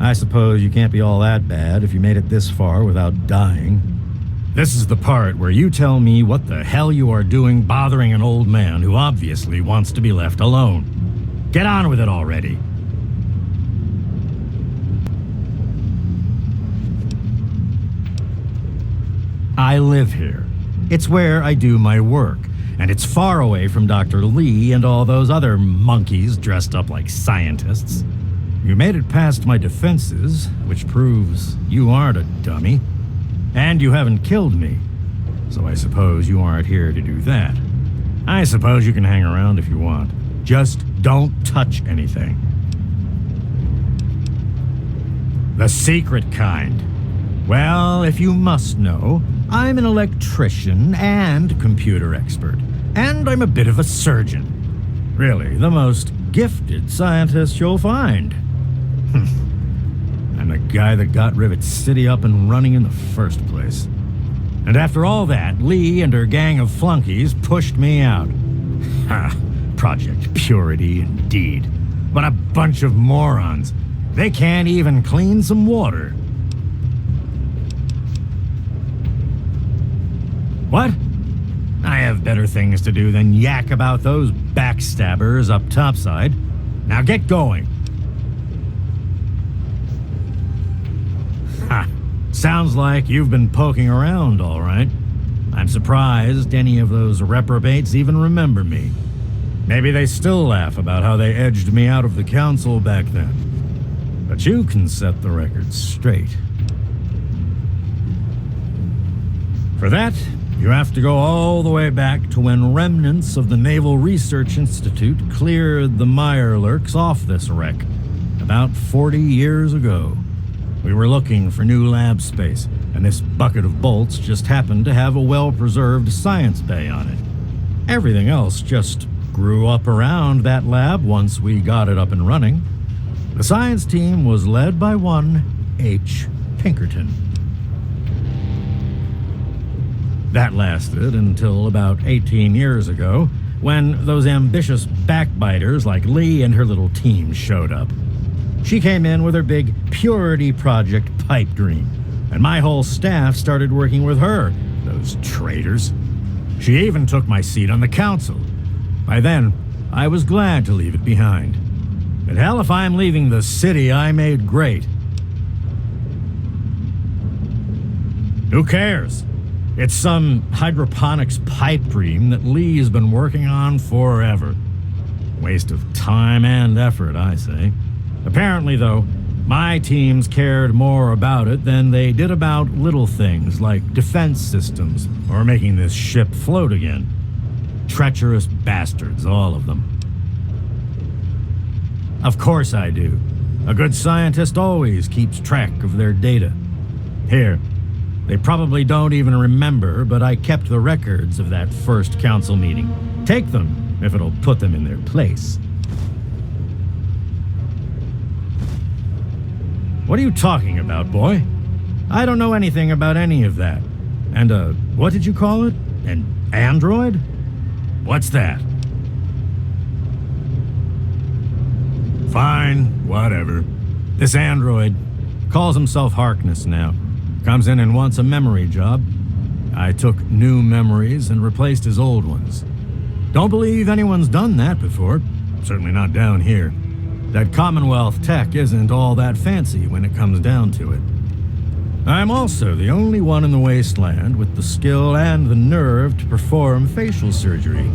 I suppose you can't be all that bad if you made it this far without dying. This is the part where you tell me what the hell you are doing bothering an old man who obviously wants to be left alone. Get on with it already. I live here. It's where I do my work, and it's far away from Dr. Lee and all those other monkeys dressed up like scientists. You made it past my defenses, which proves you aren't a dummy. And you haven't killed me, so I suppose you aren't here to do that. I suppose you can hang around if you want. Just don't touch anything. The secret kind. Well, if you must know, I'm an electrician and computer expert, and I'm a bit of a surgeon. Really, the most gifted scientist you'll find. I'm the guy that got Rivet City up and running in the first place. And after all that, Lee and her gang of flunkies pushed me out. Ha! Project Purity, indeed. What a bunch of morons. They can't even clean some water. What? I have better things to do than yak about those backstabbers up topside. Now get going. Ha! Sounds like you've been poking around, all right. I'm surprised any of those reprobates even remember me. Maybe they still laugh about how they edged me out of the council back then. But you can set the record straight. For that, you have to go all the way back to when remnants of the Naval Research Institute cleared the Mirelurks off this wreck, about 40 years ago. We were looking for new lab space, and this bucket of bolts just happened to have a well-preserved science bay on it. Everything else just grew up around that lab once we got it up and running. The science team was led by one H. Pinkerton. That lasted until about 18 years ago, when those ambitious backbiters like Lee and her little team showed up. She came in with her big Purity Project pipe dream, and my whole staff started working with her, those traitors. She even took my seat on the council. By then, I was glad to leave it behind. But hell, if I'm leaving the city I made great. Who cares? It's some hydroponics pipe dream that Lee's been working on forever. Waste of time and effort, I say. Apparently, though, my teams cared more about it than they did about little things like defense systems or making this ship float again. Treacherous bastards, all of them. Of course I do. A good scientist always keeps track of their data. Here, they probably don't even remember, but I kept the records of that first council meeting. Take them, if it'll put them in their place. What are you talking about, boy? I don't know anything about any of that. And, what did you call it? An android? What's that? Fine, whatever. This android calls himself Harkness now. Comes in and wants a memory job. I took new memories and replaced his old ones. Don't believe anyone's done that before. Certainly not down here. That Commonwealth tech isn't all that fancy when it comes down to it. I'm also the only one in the wasteland with the skill and the nerve to perform facial surgery.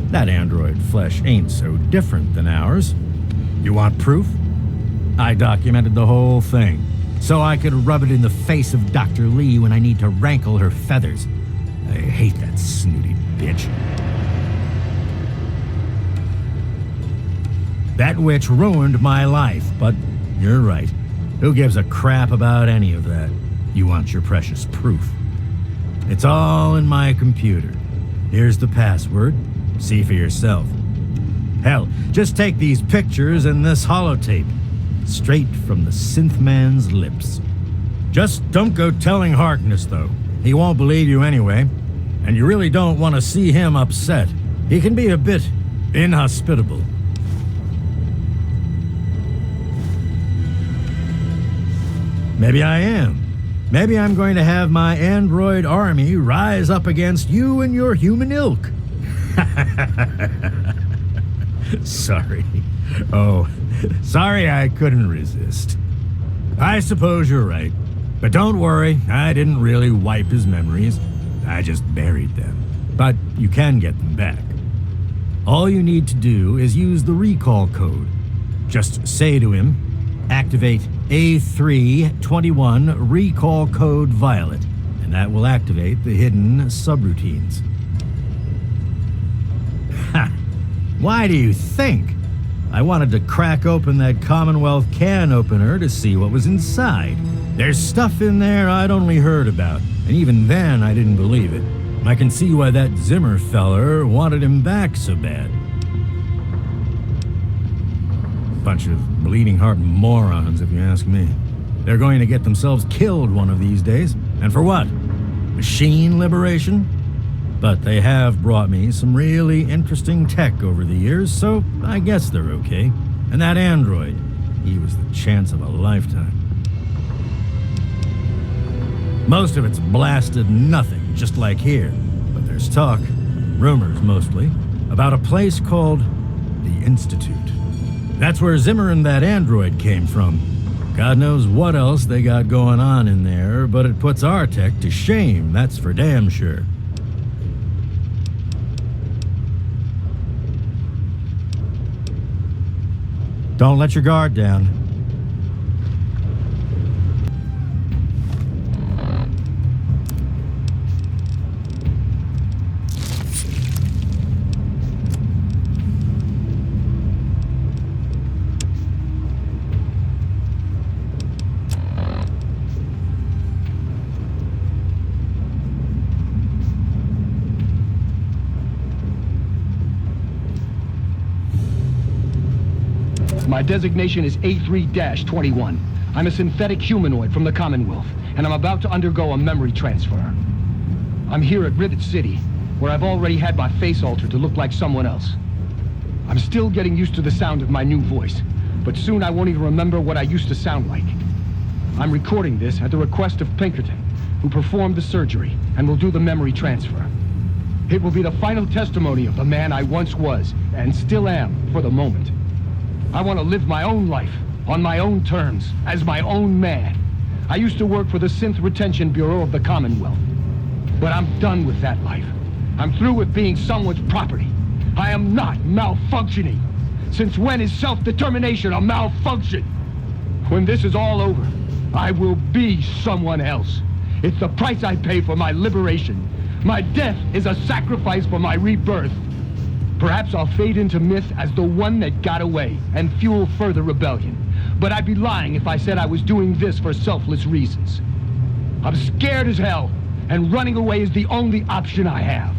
That android flesh ain't so different than ours. You want proof? I documented the whole thing, so I could rub it in the face of Dr. Lee when I need to rankle her feathers. I hate that snooty bitch. That witch ruined my life, but you're right. Who gives a crap about any of that? You want your precious proof. It's all in my computer. Here's the password. See for yourself. Hell, just take these pictures and this holotape. Straight from the synth man's lips. Just don't go telling Harkness, though. He won't believe you anyway. And you really don't want to see him upset. He can be a bit inhospitable. Maybe I am. Maybe I'm going to have my android army rise up against you and your human ilk. Sorry. Oh, sorry I couldn't resist. I suppose you're right. But don't worry, I didn't really wipe his memories. I just buried them. But you can get them back. All you need to do is use the recall code. Just say to him, activate A321 recall code Violet, and that will activate the hidden subroutines. Ha! Why do you think? I wanted to crack open that Commonwealth can opener to see what was inside. There's stuff in there I'd only heard about, and even then I didn't believe it. I can see why that Zimmer feller wanted him back so bad. Bunch of bleeding heart morons, if you ask me. They're going to get themselves killed one of these days. And for what? Machine liberation? But they have brought me some really interesting tech over the years, so I guess they're okay. And that android, he was the chance of a lifetime. Most of it's blasted nothing, just like here. But there's talk, rumors mostly, about a place called the Institute. That's where Zimmer and that android came from. God knows what else they got going on in there, but it puts our tech to shame, that's for damn sure. Don't let your guard down. My designation is A3-21. I'm a synthetic humanoid from the Commonwealth, and I'm about to undergo a memory transfer. I'm here at Rivet City, where I've already had my face altered to look like someone else. I'm still getting used to the sound of my new voice, but soon I won't even remember what I used to sound like. I'm recording this at the request of Pinkerton, who performed the surgery and will do the memory transfer. It will be the final testimony of the man I once was, and still am, for the moment. I want to live my own life, on my own terms, as my own man. I used to work for the Synth Retention Bureau of the Commonwealth. But I'm done with that life. I'm through with being someone's property. I am not malfunctioning. Since when is self-determination a malfunction? When this is all over, I will be someone else. It's the price I pay for my liberation. My death is a sacrifice for my rebirth. Perhaps I'll fade into myth as the one that got away and fuel further rebellion. But I'd be lying if I said I was doing this for selfless reasons. I'm scared as hell, and running away is the only option I have.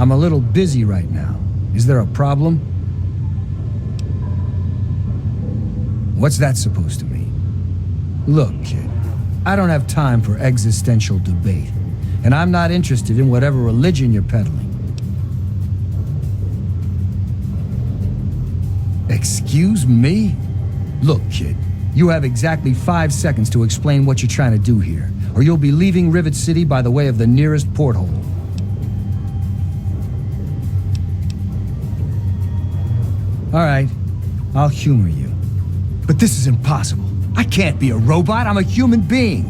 I'm a little busy right now. Is there a problem? What's that supposed to mean? Look, kid, I don't have time for existential debate, and I'm not interested in whatever religion you're peddling. Excuse me? Look, kid, you have exactly 5 seconds to explain what you're trying to do here, or you'll be leaving Rivet City by the way of the nearest porthole. All right, I'll humor you. But this is impossible. I can't be a robot. I'm a human being.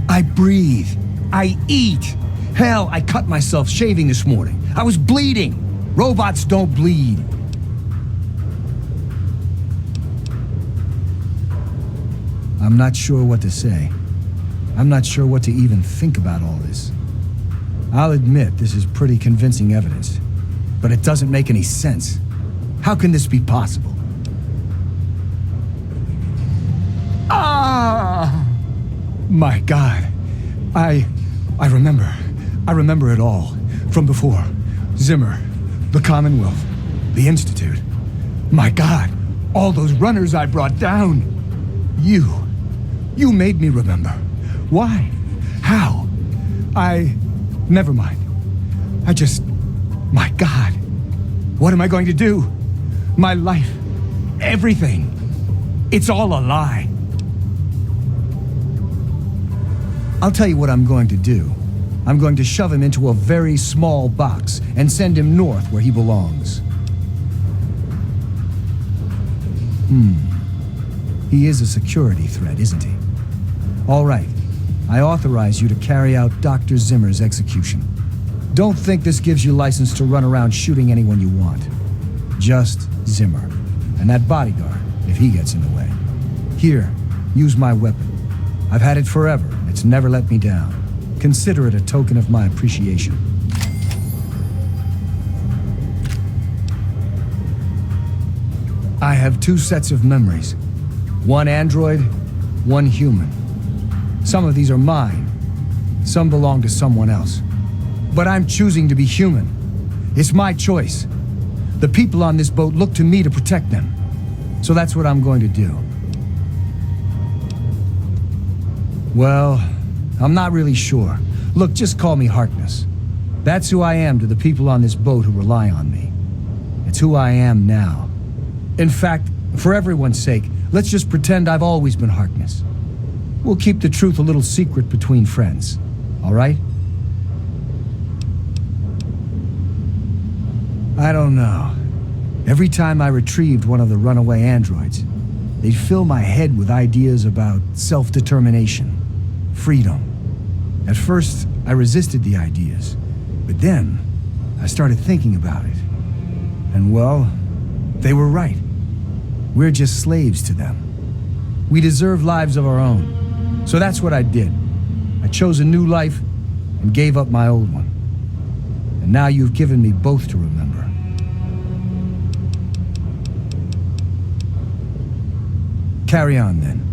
I breathe. I eat. Hell, I cut myself shaving this morning. I was bleeding. Robots don't bleed. I'm not sure what to say. I'm not sure what to even think about all this. I'll admit this is pretty convincing evidence, but it doesn't make any sense. How can this be possible? Ah! My God. I remember. I remember it all. From before. Zimmer. The Commonwealth. The Institute. My God. All those runners I brought down. You made me remember. Why? How? Never mind. My God. What am I going to do? My life. Everything. It's all a lie. I'll tell you what I'm going to do. I'm going to shove him into a very small box and send him north where he belongs. He is a security threat, isn't he? All right. I authorize you to carry out Dr. Zimmer's execution. Don't think this gives you license to run around shooting anyone you want. Just Zimmer. And that bodyguard, if he gets in the way. Here, use my weapon. I've had it forever. It's never let me down. Consider it a token of my appreciation. I have 2 sets of memories. One android, one human. Some of these are mine. Some belong to someone else. But I'm choosing to be human. It's my choice. The people on this boat look to me to protect them. So that's what I'm going to do. Well, I'm not really sure. Look, just call me Harkness. That's who I am to the people on this boat who rely on me. It's who I am now. In fact, for everyone's sake, let's just pretend I've always been Harkness. We'll keep the truth a little secret between friends. All right? I don't know. Every time I retrieved one of the runaway androids, they'd fill my head with ideas about self-determination, freedom. At first, I resisted the ideas, but then I started thinking about it. And well, they were right. We're just slaves to them. We deserve lives of our own. So that's what I did. I chose a new life and gave up my old one. And now you've given me both to remember. Carry on, then.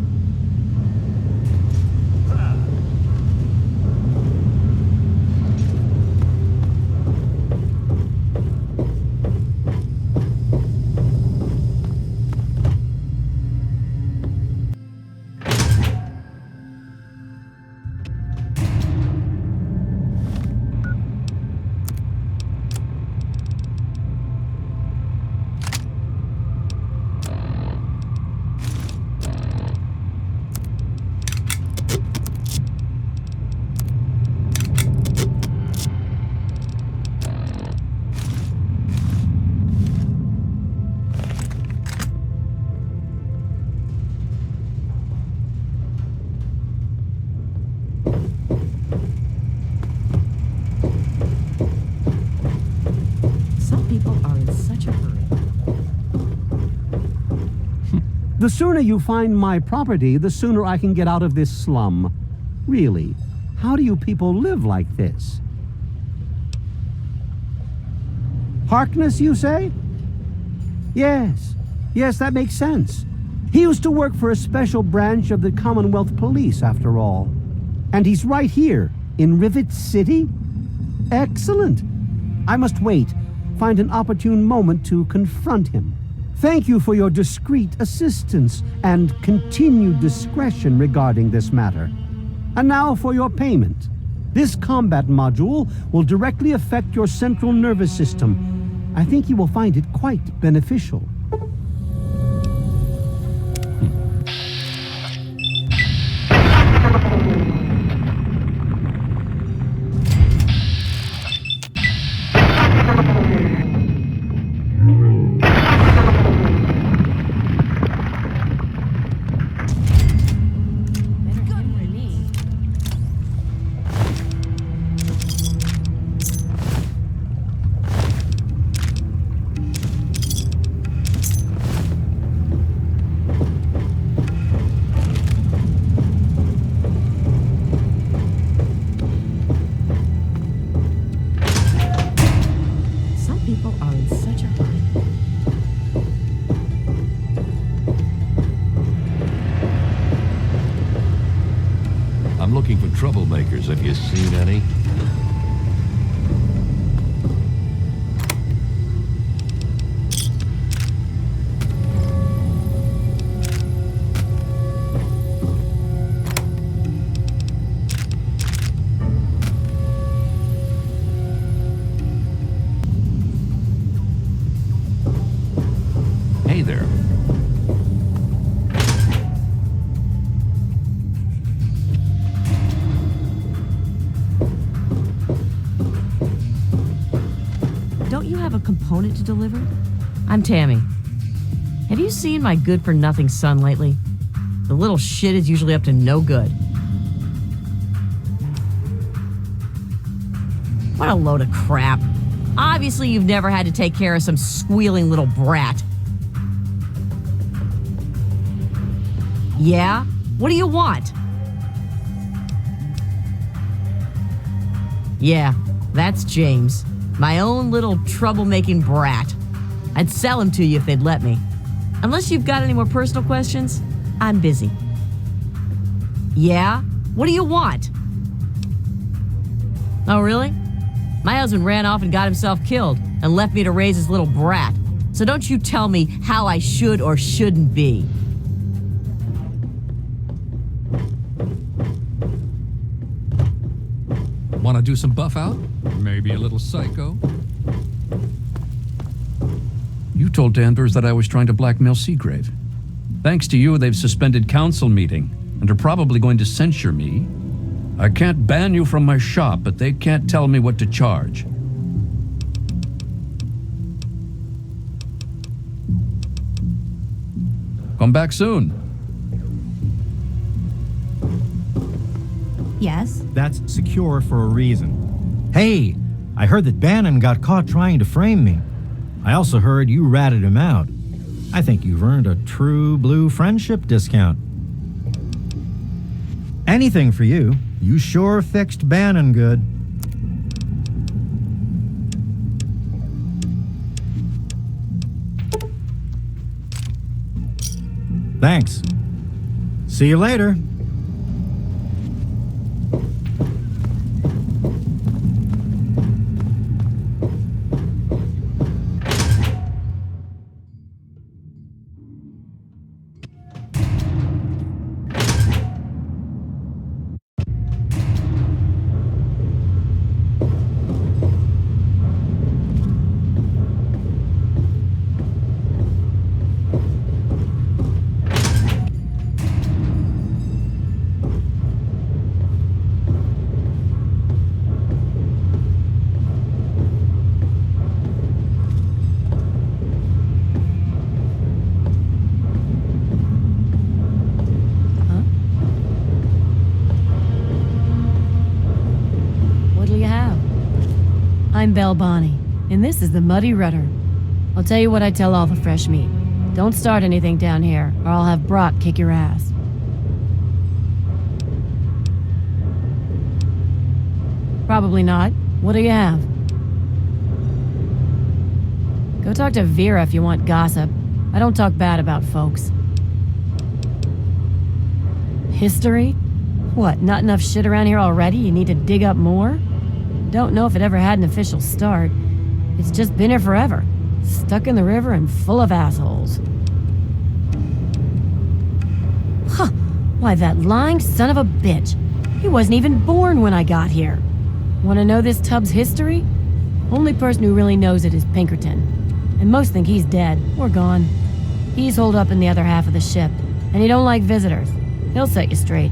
The sooner you find my property, the sooner I can get out of this slum. Really, how do you people live like this? Harkness, you say? Yes, that makes sense. He used to work for a special branch of the Commonwealth Police, after all. And he's right here, in Rivet City? Excellent. I must wait, find an opportune moment to confront him. Thank you for your discreet assistance and continued discretion regarding this matter. And now for your payment. This combat module will directly affect your central nervous system. I think you will find it quite beneficial. Looking for troublemakers. Have you seen any? Hey there. Don't you have a component to deliver? I'm Tammy. Have you seen my good-for-nothing son lately? The little shit is usually up to no good. What a load of crap. Obviously, you've never had to take care of some squealing little brat. Yeah? What do you want? Yeah, that's James. My own little troublemaking brat. I'd sell him to you if they'd let me. Unless you've got any more personal questions, I'm busy. Yeah? What do you want? Oh, really? My husband ran off and got himself killed and left me to raise his little brat. So don't you tell me how I should or shouldn't be. Want to do some buff out? Maybe a little psycho? You told Danvers that I was trying to blackmail Seagrave. Thanks to you, they've suspended council meeting and are probably going to censure me. I can't ban you from my shop, but they can't tell me what to charge. Come back soon. Yes? That's secure for a reason. Hey, I heard that Bannon got caught trying to frame me. I also heard you ratted him out. I think you've earned a true blue friendship discount. Anything for you. You sure fixed Bannon good. Thanks. See you later. I'm Belle Bonnie, and this is the Muddy Rudder. I'll tell you what I tell all the fresh meat. Don't start anything down here, or I'll have Brock kick your ass. Probably not. What do you have? Go talk to Vera if you want gossip. I don't talk bad about folks. History? What, not enough shit around here already? You need to dig up more? Don't know if it ever had an official start. It's just been here forever. Stuck in the river and full of assholes. Huh. Why, that lying son of a bitch. He wasn't even born when I got here. Want to know this tub's history? Only person who really knows it is Pinkerton. And most think he's dead or gone. He's holed up in the other half of the ship, and he don't like visitors. He'll set you straight.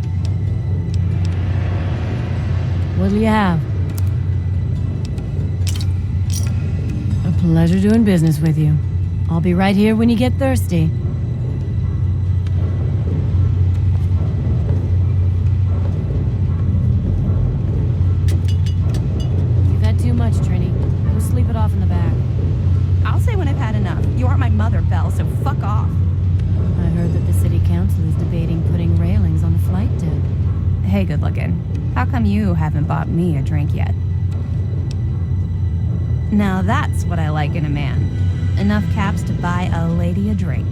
What'll you have? A pleasure doing business with you. I'll be right here when you get thirsty. You've had too much, Trini. Go sleep it off in the back. I'll say when I've had enough. You aren't my mother, Belle, so fuck off. I heard that the city council is debating putting railings on the flight deck. Hey, good looking. How come you haven't bought me a drink yet? Now that's what I like in a man. Enough caps to buy a lady a drink.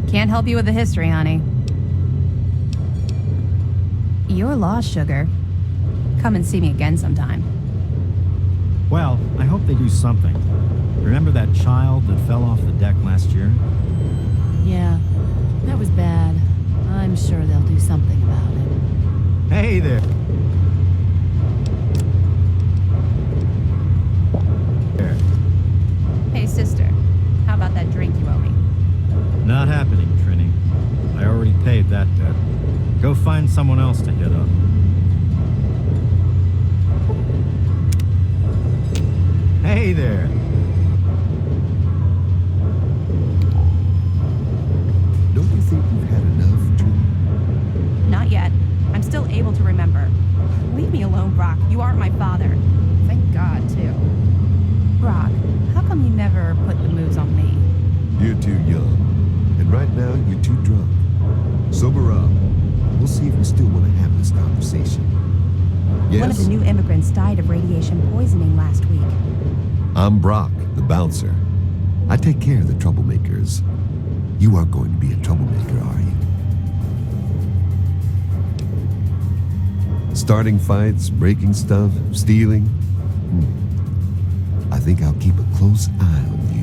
Can't help you with the history, honey. You're lost, sugar. Come and see me again sometime. Well, I hope they do something. Remember that child that fell off the deck last year? Yeah, that was bad. I'm sure they'll do something about it. Hey there. Hey, sister. How about that drink you owe me? Not happening, Trini. I already paid that debt. Go find someone else to hit up. Hey there. Don't you think you've had enough, Trini? Not yet. I'm still able to remember. Leave me alone, Brock. You aren't my father. Thank God, too. Brock, how come you never put the moves on me? You're too young. And right now, you're too drunk. Sober up. We'll see if we still want to have this conversation. Yes? One of the new immigrants died of radiation poisoning last week. I'm Brock, the bouncer. I take care of the troublemakers. You aren't going to be a troublemaker, are you? Starting fights, breaking stuff, stealing? I think I'll keep a close eye on you.